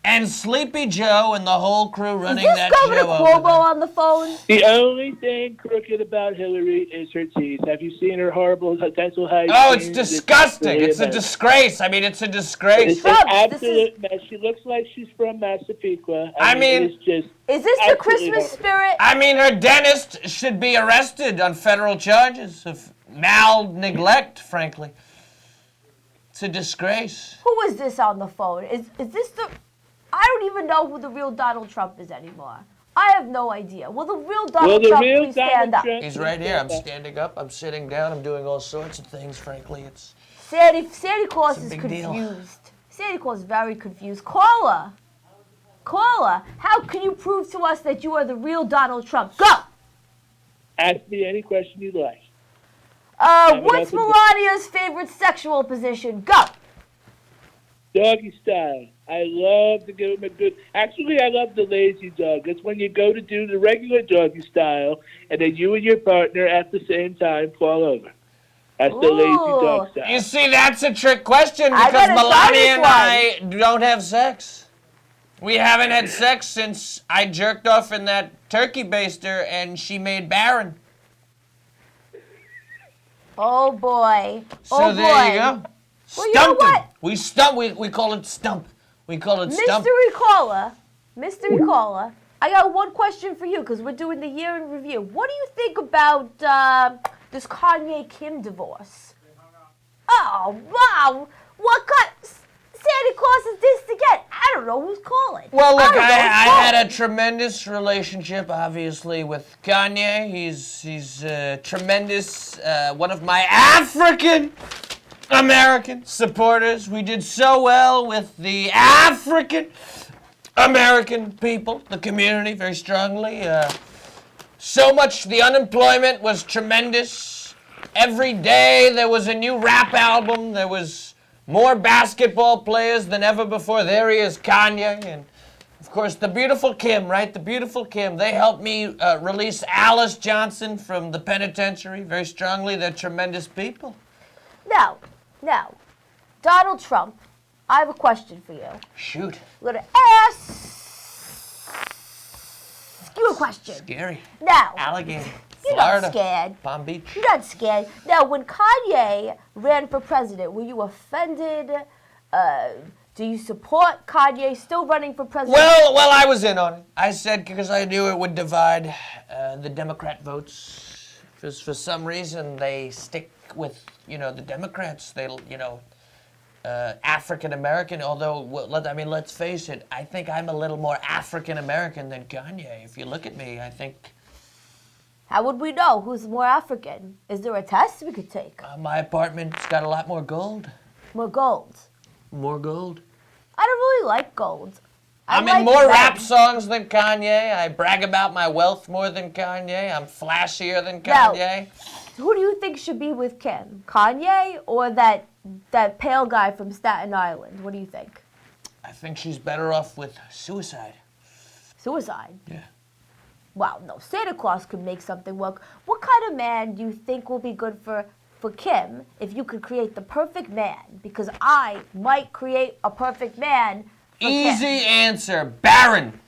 Speaker 2: and Sleepy Joe and the whole crew running that show
Speaker 1: Is this Governor
Speaker 2: over
Speaker 1: Cuomo
Speaker 2: there.
Speaker 1: on the phone?
Speaker 6: The only thing crooked about Hillary is her teeth. Have you seen her horrible dental hygiene?
Speaker 2: Oh, it's disgusting. It's a
Speaker 6: mess.
Speaker 2: disgrace. I mean, it's a disgrace.
Speaker 6: It's an
Speaker 1: Trump, this
Speaker 6: absolute mess. She looks like she's from Massapequa.
Speaker 2: I mean,
Speaker 6: it's just
Speaker 1: Is this the
Speaker 6: absolutely
Speaker 1: Christmas
Speaker 6: horrible.
Speaker 1: spirit?
Speaker 2: I mean, her dentist should be arrested on federal charges of neglect, frankly. It's a disgrace.
Speaker 1: Who is this on the phone? Is this the... I don't even know who the real Donald Trump is anymore. I have no idea. Will the real Donald Trump please stand up?
Speaker 2: He's right here. I'm standing up. I'm sitting down. I'm doing all sorts of things, frankly. It's
Speaker 1: Santa Claus
Speaker 2: It's a
Speaker 1: is
Speaker 2: big
Speaker 1: confused.
Speaker 2: deal.
Speaker 1: Santa Claus is very confused. Caller, how can you prove to us that you are the real Donald Trump? Go!
Speaker 6: Ask me any question you like.
Speaker 1: What's Melania's favorite sexual position? Go!
Speaker 6: Doggy style. I love to give him a good... Actually, I love the lazy dog. It's when you go to do the regular doggy style, and then you and your partner at the same time fall over. That's the lazy dog style.
Speaker 2: You see, that's a trick question
Speaker 1: I
Speaker 2: because
Speaker 1: gotta try
Speaker 2: Melania
Speaker 1: this
Speaker 2: and I don't have sex. We haven't had sex since I jerked off in that turkey baster and she made Baron.
Speaker 1: Oh boy.
Speaker 2: So there you go.
Speaker 1: Well, you know
Speaker 2: Stumped him.
Speaker 1: what?
Speaker 2: We stump. We call it stump. We call it stump.
Speaker 1: Mystery caller, I got one question for you because we're doing the year in review. What do you think about this Kanye Kim divorce? Oh, wow. What kind Santa Claus is this to get? I don't know who's calling.
Speaker 2: Well, look, I
Speaker 1: had
Speaker 2: had a tremendous relationship, obviously, with Kanye. He's tremendous. One of my African American supporters. We did so well with the African American people, the community, very strongly. So much, the unemployment was tremendous. Every day there was a new rap album. There was more basketball players than ever before. There he is, Kanye. And, of course, the beautiful Kim, right? The beautiful Kim. They helped me release Alice Johnson from the penitentiary very strongly. They're tremendous people.
Speaker 1: Now, Donald Trump, I have a question for you.
Speaker 2: Shoot.
Speaker 1: I'm going to ask you a question.
Speaker 2: Scary.
Speaker 1: Now,
Speaker 2: Alligator.
Speaker 1: you're
Speaker 2: Florida.
Speaker 1: not scared.
Speaker 2: Palm Beach.
Speaker 1: You're not scared. Now, when Kanye ran for president, were you offended? Do you support Kanye still running for president?
Speaker 2: Well, I was in on it. I said because I knew it would divide the Democrat votes. Because for some reason they stick with, the Democrats. They, African American. Although, let's face it. I think I'm a little more African American than Kanye. If you look at me, I think.
Speaker 1: How would we know who's more African? Is there a test we could take?
Speaker 2: My apartment's got a lot more gold.
Speaker 1: More gold.
Speaker 2: More gold.
Speaker 1: I don't really like gold.
Speaker 2: I'm in more rap songs than Kanye. I brag about my wealth more than Kanye. I'm flashier than Kanye.
Speaker 1: Now, who do you think should be with Kim? Kanye or that pale guy from Staten Island? What do you think?
Speaker 2: I think she's better off with suicide.
Speaker 1: Suicide?
Speaker 2: Yeah.
Speaker 1: Wow, no. Santa Claus could make something work. What kind of man do you think will be good for Kim if you could create the perfect man? Because I might create a perfect man for
Speaker 2: Easy
Speaker 1: Kim.
Speaker 2: answer. Barron.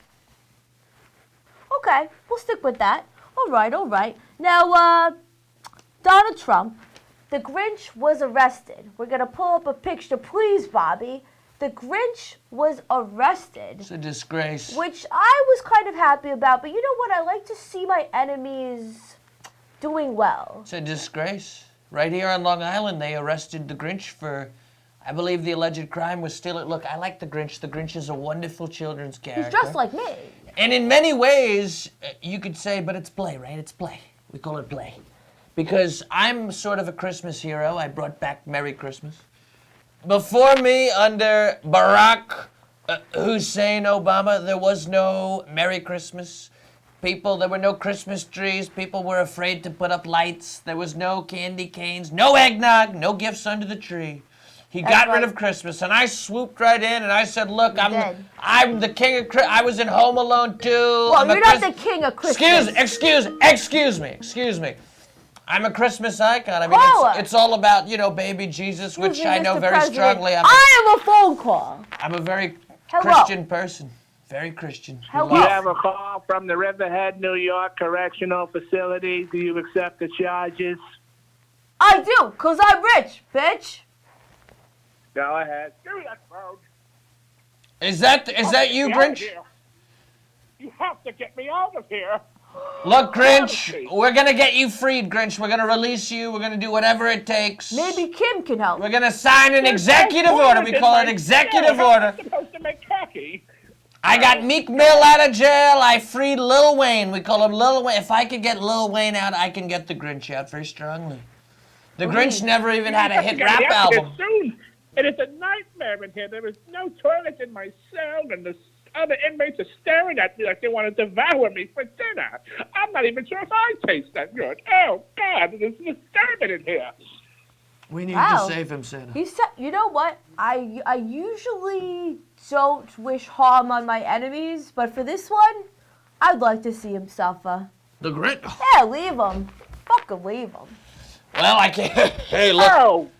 Speaker 1: Okay, we'll stick with that. All right. Now, Donald Trump, the Grinch was arrested. We're going to pull up a picture. Please, Bobby. The Grinch was arrested.
Speaker 2: It's a disgrace.
Speaker 1: Which I was kind of happy about. But you know what? I like to see my enemies doing well.
Speaker 2: It's a disgrace. Right here on Long Island, they arrested the Grinch for, I believe the alleged crime was stealing. Look, I like the Grinch. The Grinch is a wonderful children's character.
Speaker 1: He's dressed like me.
Speaker 2: And in many ways, you could say, but it's play, right? It's play. We call it play. Because I'm sort of a Christmas hero. I brought back Merry Christmas. Before me, under Barack Hussein Obama, there was no Merry Christmas. There were no Christmas trees. People were afraid to put up lights. There was no candy canes, no eggnog, no gifts under the tree. He got rid of Christmas, and I swooped right in, and I said, look, I'm the king of Christmas. I was in Home Alone, too.
Speaker 1: Well, you're not the king of Christmas.
Speaker 2: Excuse me. I'm a Christmas icon. I mean, it's all about, baby Jesus, which I know very strongly.
Speaker 1: I am a phone call.
Speaker 2: I'm a very Christian person. Very Christian.
Speaker 6: You have a call from the Riverhead, New York Correctional Facility. Do you accept the charges?
Speaker 1: I do, because I'm rich, bitch.
Speaker 6: Go ahead. Give me that phone.
Speaker 2: Is that you, Grinch?
Speaker 6: You have to get me out of here.
Speaker 2: Look, Grinch, we're going to get you freed, Grinch. We're going to release you. We're going to do whatever it takes.
Speaker 1: Maybe Kim can help.
Speaker 2: We're going to sign an executive order. We call it executive order.
Speaker 6: I'm supposed to make khaki.
Speaker 2: I got Meek Mill out of jail. I freed Lil Wayne. We call him Lil Wayne. If I could get Lil Wayne out, I can get the Grinch out very strongly. The Grinch never even had a hit rap album.
Speaker 6: Soon. It is a nightmare in here. There is no toilet in my cell, and the other inmates are staring at me like they want to devour me for dinner. I'm not even sure if I taste that good. Oh, God, there's disturbing in here.
Speaker 2: We need to save him, Santa.
Speaker 1: You know what? I usually don't wish harm on my enemies, but for this one, I'd like to see him suffer.
Speaker 2: The Grinch?
Speaker 1: Yeah, leave him. Fucking leave him.
Speaker 2: Well, I can't. Hey, look.
Speaker 6: Oh,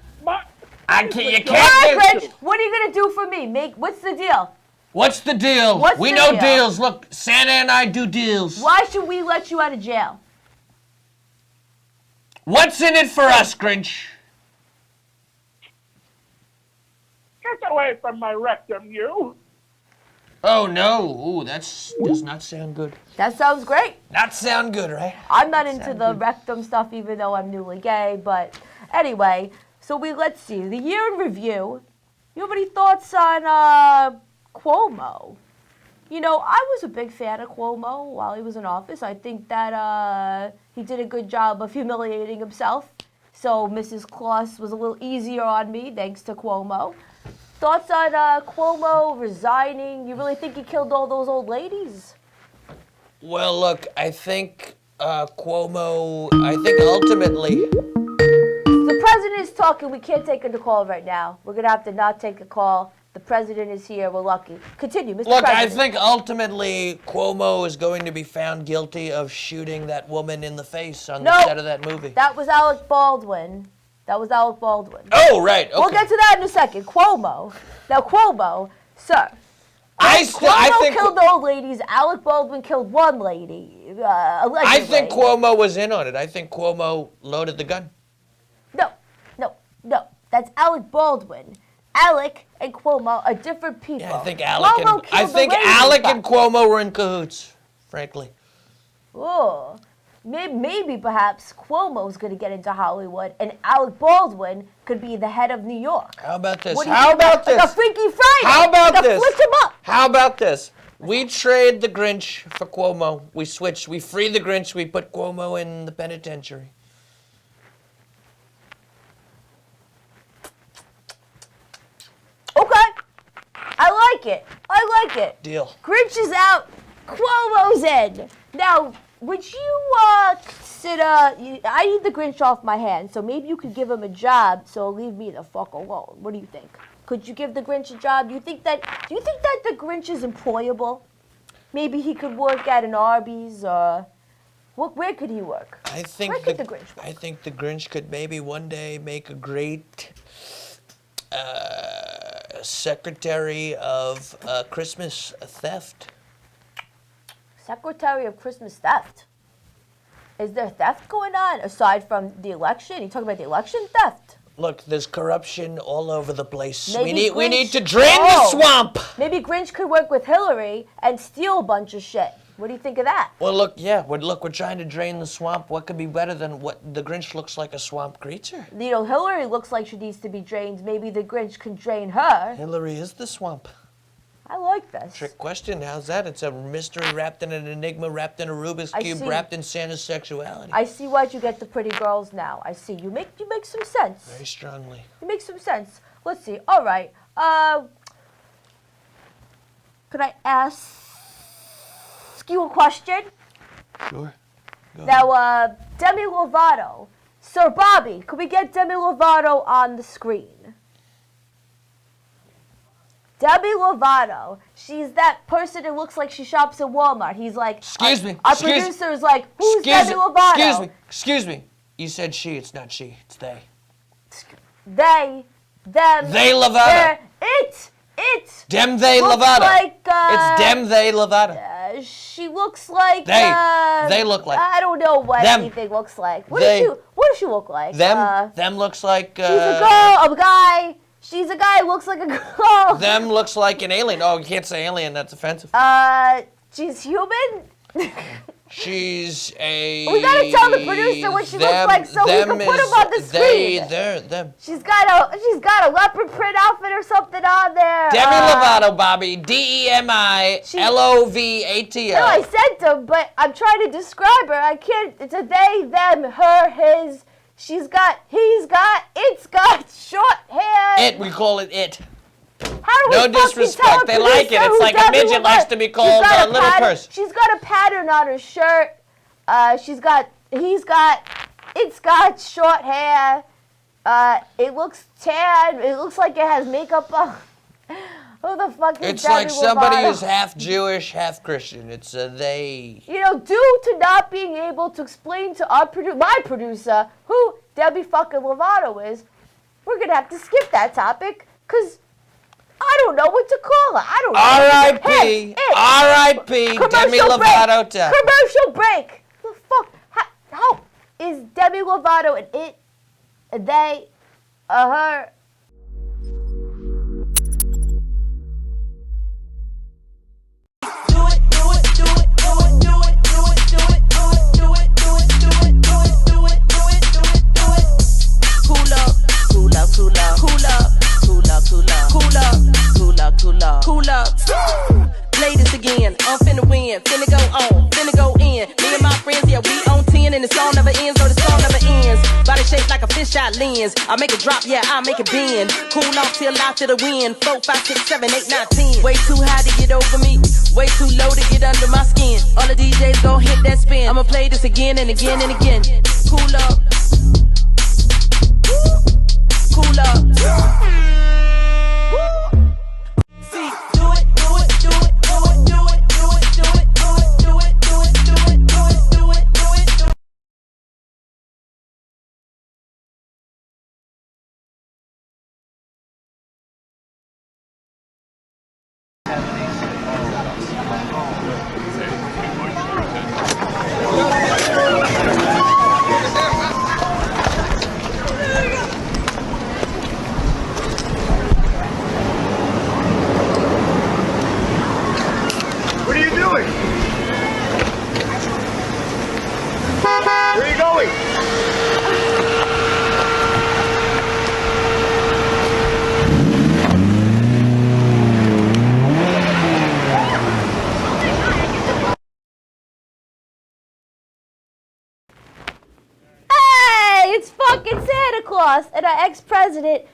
Speaker 2: I can't. You
Speaker 1: All right,
Speaker 2: can't.
Speaker 1: Grinch, what are you going to do for me? What's the deal?
Speaker 2: What's the deal? We know deals. Look, Santa and I do deals.
Speaker 1: Why should we let you out of jail?
Speaker 2: What's in it for us, Grinch?
Speaker 6: Get away from my rectum, you.
Speaker 2: Oh, no. Ooh, does not sound good.
Speaker 1: That sounds great.
Speaker 2: Not sound good, right?
Speaker 1: I'm not into the rectum stuff, even though I'm newly gay. But anyway, so let's see. The year in review. You have any thoughts on Cuomo? You know, I was a big fan of Cuomo while he was in office. I think that he did a good job of humiliating himself So Mrs. Claus was a little easier on me thanks to Cuomo. Thoughts on Cuomo resigning? You really think he killed all those old ladies?
Speaker 2: Well, look, I think Cuomo, I think ultimately...
Speaker 1: The president is talking. We can't take the call right now. We're going to have to not take a call. The president is here. We're lucky. Continue, Mr.
Speaker 2: Look,
Speaker 1: President.
Speaker 2: I think ultimately Cuomo is going to be found guilty of shooting that woman in the face on the set of that movie.
Speaker 1: That was Alec Baldwin.
Speaker 2: Oh, right. Okay.
Speaker 1: We'll get to that in a second. Cuomo. Now, Cuomo, sir. Cuomo killed the old ladies. Alec Baldwin killed one lady. Allegedly.
Speaker 2: I think Cuomo was in on it. I think Cuomo loaded the gun.
Speaker 1: No. That's Alec Baldwin. Alec and Cuomo are different people.
Speaker 2: Yeah, I think Alec and Cuomo were in cahoots, frankly.
Speaker 1: Oh, maybe perhaps Cuomo's going to get into Hollywood, and Alec Baldwin could be the head of New York.
Speaker 2: How about this?
Speaker 1: Like a Freaky Friday.
Speaker 2: How about this?
Speaker 1: Flip him up.
Speaker 2: How about this? We trade the Grinch for Cuomo. We switch. We free the Grinch. We put Cuomo in the penitentiary.
Speaker 1: Okay. I like it.
Speaker 2: Deal.
Speaker 1: Grinch is out. Cuomo's in. Now, would you consider... I need the Grinch off my hands, so maybe you could give him a job, so leave me the fuck alone. What do you think? Could you give the Grinch a job? Do you think that the Grinch is employable? Maybe he could work at an Arby's, or... Where could he work?
Speaker 2: I think
Speaker 1: Where could the Grinch work?
Speaker 2: I think the Grinch could maybe one day make a great... Secretary of Christmas theft.
Speaker 1: Secretary of Christmas theft? Is there theft going on aside from the election? You talking about the election theft?
Speaker 2: Look, there's corruption all over the place.
Speaker 1: Maybe
Speaker 2: We need to drain the swamp.
Speaker 1: Maybe Grinch could work with Hillary and steal a bunch of shit. What do you think of that?
Speaker 2: Well, look, yeah. We're trying to drain the swamp. What could be better than what the Grinch looks like a swamp creature?
Speaker 1: You know, Hillary looks like she needs to be drained. Maybe the Grinch can drain her.
Speaker 2: Hillary is the swamp.
Speaker 1: I like this.
Speaker 2: Trick question. How's that? It's a mystery wrapped in an enigma, wrapped in a Rubik's Cube, wrapped in Santa's sexuality.
Speaker 1: I see why you get the pretty girls now. I see. You make some sense.
Speaker 2: Very strongly.
Speaker 1: You make some sense. Let's see. All right. Could I ask you a question?
Speaker 2: Sure. Go
Speaker 1: Now, Demi Lovato. Sir Bobby, could we get Demi Lovato on the screen? Demi Lovato. She's that person who looks like she shops at Walmart. He's like,
Speaker 2: Excuse me.
Speaker 1: Our producer is like, who's Demi Lovato?
Speaker 2: Excuse me. You said she. It's not she. It's they.
Speaker 1: They, them.
Speaker 2: They Lovato.
Speaker 1: It.
Speaker 2: Dem they
Speaker 1: looks
Speaker 2: Lovato.
Speaker 1: Like,
Speaker 2: it's dem they Lovato.
Speaker 1: She looks like
Speaker 2: they look like.
Speaker 1: I don't know what
Speaker 2: them.
Speaker 1: anything looks like. What does she look like?
Speaker 2: Them looks like.
Speaker 1: She's a girl, a guy. She's a guy who looks like a girl.
Speaker 2: Them looks like an alien. Oh, you can't say alien. That's offensive.
Speaker 1: She's human.
Speaker 2: She's a.
Speaker 1: We gotta tell the producer what she looks like so we can put him on the screen.
Speaker 2: Them.
Speaker 1: She's got a leopard print outfit or something on there.
Speaker 2: Demi Lovato, Bobby. DEMI LOVATO.
Speaker 1: No, I sent them, but I'm trying to describe her. I can't. It's a they, them, her, his. He's got it's got short hair.
Speaker 2: We call it it.
Speaker 1: How do we
Speaker 2: no disrespect. They like it. It's like a midget likes to be called a little person.
Speaker 1: She's got a pattern on her shirt. It's got short hair. It looks tan. It looks like it has makeup on. Who the fuck is
Speaker 2: It's
Speaker 1: Demi
Speaker 2: like somebody
Speaker 1: Lovato?
Speaker 2: who's half Jewish, half Christian. It's they.
Speaker 1: You know, due to not being able to explain to my producer who Debbie fucking Lovato is, we're gonna have to skip that topic because I don't know what to call her. I don't know.
Speaker 2: R.I.P. R.I.P. Demi Lovato.
Speaker 1: Commercial break. The fuck? How is Demi Lovato an it, a they, a her?
Speaker 7: Cool up. Ladies again, I'm finna win, finna go on, finna go in. Me and my friends, yeah, we on 10, and the song never ends, or the song never ends. Body shaped like a fish lens. I make it drop, yeah, I make it bend. Cool off till after the wind. 4, 5, 6, 7, 8, 9, 10. Way too high to get over me. Way too low to get under my skin. All the DJs gon' hit that spin. I'ma play this again and again and again. Cool up. Cool up. See, do it, do it, do it, do it, do it, do it, do it, do it, do it, do it, do it, do it, do it, do it, do it.
Speaker 8: What are you doing? Where are you going?
Speaker 1: Hey, it's fucking Santa Claus and our ex-president,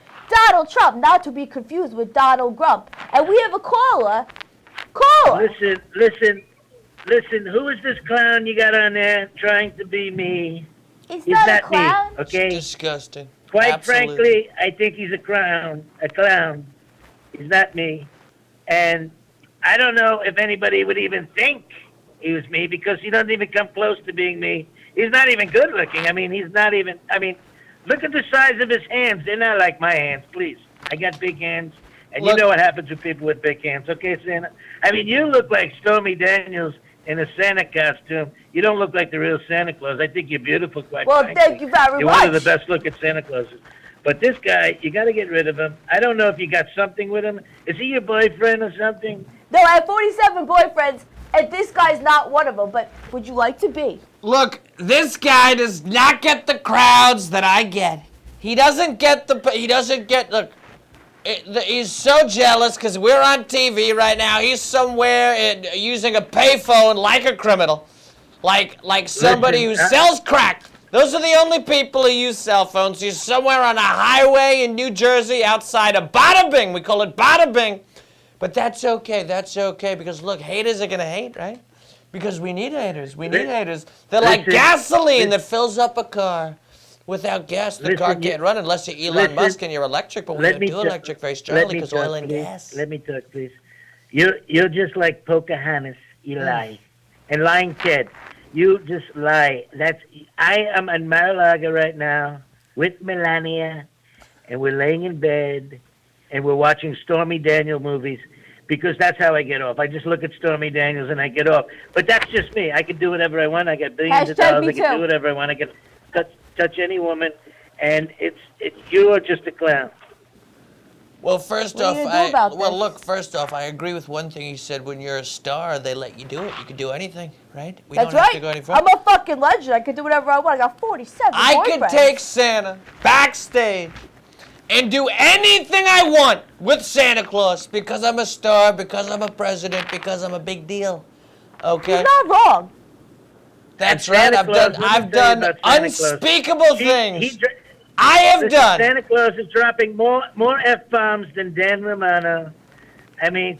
Speaker 1: Donald Trump, not to be confused with Donald Grump. And we have a caller. Caller!
Speaker 6: Listen, who is this clown you got on there trying to be me?
Speaker 1: He's
Speaker 6: He's
Speaker 1: not a
Speaker 6: not
Speaker 1: clown.
Speaker 6: me, okay?
Speaker 2: Disgusting.
Speaker 6: Quite
Speaker 2: Absolutely.
Speaker 6: frankly, I think he's a clown. He's not me. And I don't know if anybody would even think he was me because he doesn't even come close to being me. He's not even good looking. Look at the size of his hands. They're not like my hands, please. I got big hands. And
Speaker 2: Look-
Speaker 6: you know what happens with people with big hands, okay, Santa? You look like Stormy Daniels in a Santa costume. You don't look like the real Santa Claus. I think you're beautiful, quite
Speaker 1: Well,
Speaker 6: frankly.
Speaker 1: thank you very
Speaker 6: You're
Speaker 1: much.
Speaker 6: one of the best looking Santa Clauses. But this guy, you got to get rid of him. I don't know if you got something with him. Is he your boyfriend or something?
Speaker 1: No, I have 47 boyfriends, and this guy's not one of them, but would you like to be?
Speaker 2: Look, this guy does not get the crowds that I get. He doesn't get look, he's so jealous because we're on TV right now. He's somewhere using a payphone like a criminal. Like somebody who sells crack. Those are the only people who use cell phones. He's somewhere on a highway in New Jersey outside of Bada Bing. We call it Bada Bing. But that's okay, because look, haters are gonna hate, right? Because we need haters, haters. They're like gasoline that fills up a car. Without gas, the car can't run unless you're Elon Musk and you're electric, but we don't do electric very strongly because oil and gas.
Speaker 6: Let me talk, please. You're just like Pocahontas, you lie. And lying Ted, you just lie. I am in Mar-a-Lago right now with Melania, and we're laying in bed, and we're watching Stormy Daniels movies, because that's how I get off. I just look at Stormy Daniels and I get off. But that's just me. I can do whatever I want. I got billions of dollars. I can do whatever I want. I can touch any woman, and you are just a clown.
Speaker 2: Well, first
Speaker 1: What are
Speaker 2: off,
Speaker 1: you gonna do about this?
Speaker 2: look, first off, I agree with one thing you said. When you're a star, they let you do it. You can do anything, right? We
Speaker 1: That's
Speaker 2: don't have to
Speaker 1: right.
Speaker 2: go any further.
Speaker 1: I'm a fucking legend. I can do whatever I want. I got 47
Speaker 2: I
Speaker 1: boyfriends.
Speaker 2: could take Santa backstage and do anything I want with Santa Claus because I'm a star, because I'm a president, because I'm a big deal. Okay?
Speaker 1: He's not wrong.
Speaker 2: That's
Speaker 6: And
Speaker 2: right.
Speaker 6: Santa Claus, let me
Speaker 2: I've
Speaker 6: tell you
Speaker 2: done
Speaker 6: about Santa Claus.
Speaker 2: unspeakable
Speaker 6: He
Speaker 2: things.
Speaker 6: dr-
Speaker 2: I have
Speaker 6: Listen,
Speaker 2: done.
Speaker 6: Santa Claus is dropping more F-bombs than Dan Romano.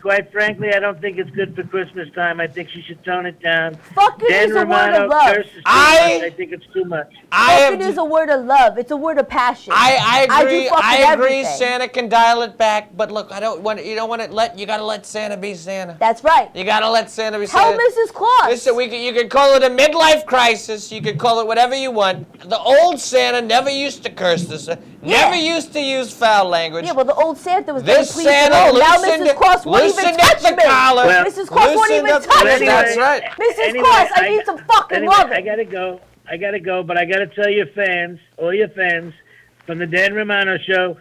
Speaker 6: Quite frankly, I don't think it's good for Christmas time. I think she should tone it down.
Speaker 1: Fucking
Speaker 6: Dan
Speaker 1: is a word
Speaker 6: Romano
Speaker 1: of love.
Speaker 6: curses too much. I think it's too much.
Speaker 1: Fucking is a word of love. It's a word of passion.
Speaker 2: I agree.
Speaker 1: do fucking
Speaker 2: I agree.
Speaker 1: everything.
Speaker 2: Santa can dial it back, but look, you don't want to you gotta let Santa be Santa.
Speaker 1: That's right.
Speaker 2: You gotta let Santa be
Speaker 1: Tell
Speaker 2: Santa.
Speaker 1: Mrs. Claus.
Speaker 2: Listen, you could call it a midlife crisis. You could call it whatever you want. The old Santa never used to curse this. Never used to use foul language.
Speaker 1: Yeah, well, the old Santa was very
Speaker 2: This
Speaker 1: pleased
Speaker 2: Santa
Speaker 1: with now
Speaker 2: loosened
Speaker 1: Mrs. Claus won't even
Speaker 2: loosened up
Speaker 1: touch
Speaker 2: the
Speaker 1: me.
Speaker 2: collar.
Speaker 6: Well,
Speaker 1: Mrs. Claus won't
Speaker 2: loosened
Speaker 1: even
Speaker 2: up the-
Speaker 1: touch me.
Speaker 2: That's right.
Speaker 1: Mrs. Claus, I need some fucking
Speaker 6: anyway,
Speaker 1: loving.
Speaker 6: I gotta go, but I gotta tell your fans, all your fans, from the Dan Romano Show,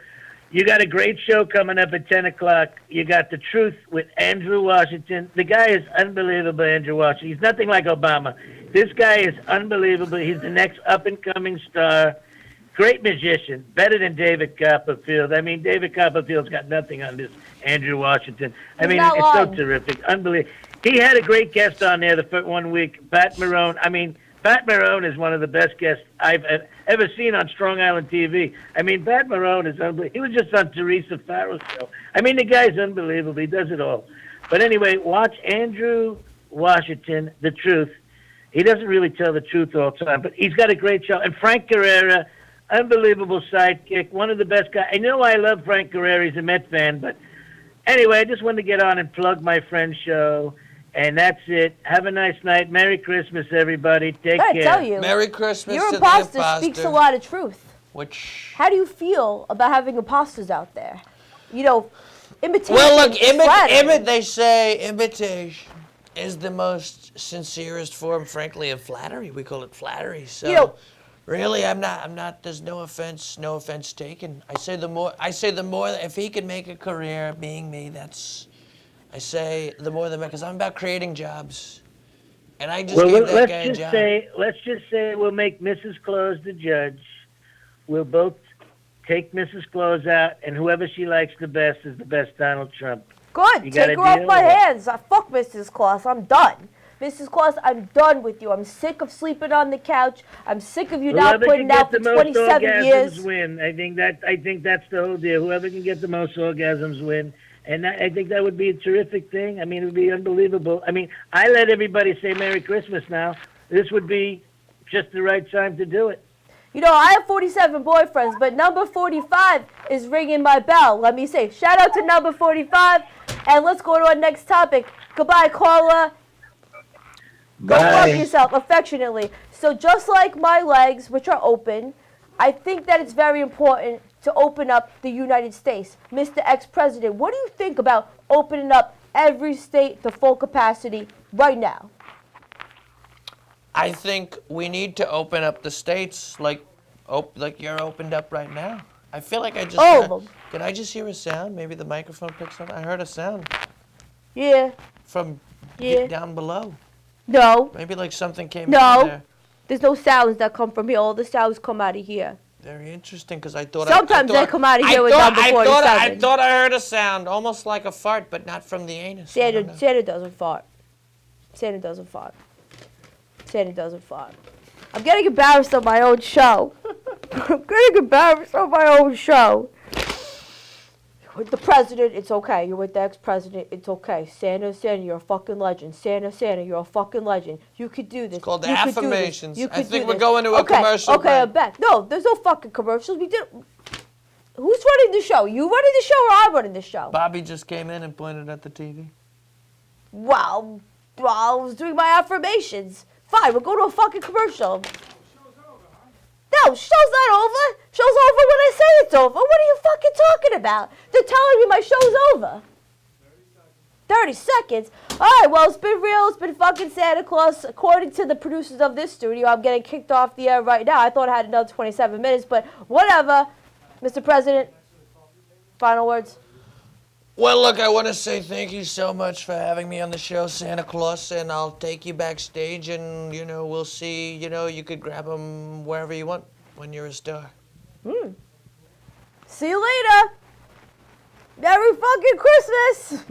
Speaker 6: you got a great show coming up at 10 o'clock. You got The Truth with Andrew Washington. The guy is unbelievable, Andrew Washington. He's nothing like Obama. This guy is unbelievable. He's the next up-and-coming star. Great musician, better than David Copperfield. David Copperfield's got nothing on this Andrew Washington.
Speaker 1: He's not
Speaker 6: It's so
Speaker 1: lying.
Speaker 6: terrific. Unbelievable. He had a great guest on there the first 1 week, Pat Marone. Pat Marone is one of the best guests I've ever seen on Strong Island TV. I mean, Pat Marone is unbelievable. He was just on Teresa Farrell's show. I mean, the guy's unbelievable. He does it all. But anyway, watch Andrew Washington, The Truth. He doesn't really tell the truth all the time, but he's got a great show. And Frank Guerrera, unbelievable sidekick, one of the best guys. I know I love Frank Guerrera. He's a Met fan, but anyway, I just wanted to get on and plug my friend's show. And that's it. Have a nice night. Merry Christmas, everybody. Take
Speaker 1: I
Speaker 6: care.
Speaker 1: tell you,
Speaker 2: Merry Christmas
Speaker 1: your
Speaker 2: to
Speaker 1: imposter
Speaker 2: the imposter.
Speaker 1: speaks a lot of truth.
Speaker 2: Which...
Speaker 1: How do you feel about having imposters out there? You know, imitation.
Speaker 2: Well, look,
Speaker 1: flattery.
Speaker 2: they say imitation is the most sincerest form, frankly, of flattery. We call it flattery. So,
Speaker 1: You know-
Speaker 2: really, I'm not. There's no offense taken. I say the more. If he can make a career being me, I say the more the better, because I'm about creating jobs, and I just gave that guy a job.
Speaker 6: Let's just say we'll make Mrs. Claus the judge. We'll both take Mrs. Claus out, and whoever she likes the best is the best Donald Trump.
Speaker 1: Good.
Speaker 6: You got
Speaker 1: Take
Speaker 6: a
Speaker 1: her off
Speaker 6: deal?
Speaker 1: my hands. Fuck Mrs. Claus. I'm done. Mrs. Claus, I'm done with you. I'm sick of sleeping on the couch. I'm sick of you now
Speaker 6: Whoever
Speaker 1: putting
Speaker 6: can
Speaker 1: out
Speaker 6: get
Speaker 1: for
Speaker 6: the most
Speaker 1: 27
Speaker 6: orgasms
Speaker 1: years.
Speaker 6: win. I think that's the whole deal. Whoever can get the most orgasms win. And I think that would be a terrific thing. I mean, it would be unbelievable. I mean, I let everybody say Merry Christmas now. This would be just the right time to do it.
Speaker 1: You know, I have 47 boyfriends, but number 45 is ringing my bell. Let me say, shout out to number 45, and let's go to our next topic. Goodbye, Carla. Go fuck yourself, affectionately. So just like my legs, which are open, I think that it's very important to open up the United States. Mr. Ex-President, what do you think about opening up every state to full capacity right now?
Speaker 2: I think we need to open up the states like you're opened up right now. I feel like I just
Speaker 1: All of them.
Speaker 2: Can I just hear a sound? Maybe the microphone picks up. I heard a sound
Speaker 1: Yeah.
Speaker 2: from
Speaker 1: Yeah.
Speaker 2: down below.
Speaker 1: No.
Speaker 2: Maybe like something came
Speaker 1: No.
Speaker 2: in there.
Speaker 1: There's no sounds that come from here. All the sounds come out of here.
Speaker 2: Very interesting, because I thought
Speaker 1: Sometimes they come out of here with number 47.
Speaker 2: I thought I heard a sound, almost like a fart, but not from the anus. I don't know.
Speaker 1: Santa doesn't fart. Santa doesn't fart. Santa doesn't fart. I'm getting embarrassed on my own show. I'm getting embarrassed on my own show. You're with the president, it's okay. You're with the ex-president, it's okay. Santa, you're a fucking legend. Santa, you're a fucking legend. You could do this.
Speaker 2: It's called
Speaker 1: You could do this.
Speaker 2: affirmations.
Speaker 1: You
Speaker 2: I
Speaker 1: could
Speaker 2: think
Speaker 1: do
Speaker 2: we're
Speaker 1: this.
Speaker 2: going to a commercial
Speaker 1: Okay,
Speaker 2: break.
Speaker 1: I'm back. No, there's no fucking commercials. We did. Who's running the show? You running the show or I'm running the show?
Speaker 2: Bobby just came in and pointed at the TV.
Speaker 1: Well, I was doing my affirmations. Fine, we'll go to a fucking commercial. No, show's not over. Show's over when I say it's over. What are you fucking talking about? They're telling me my show's over. 30 seconds? Alright, well, it's been real. It's been fucking Santa Claus. According to the producers of this studio, I'm getting kicked off the air right now. I thought I had another 27 minutes, but whatever. Mr. President, final words.
Speaker 2: Well, look, I want to say thank you so much for having me on the show, Santa Claus, and I'll take you backstage and, we'll see, you could grab them wherever you want when you're a star.
Speaker 1: See you later. Merry fucking Christmas.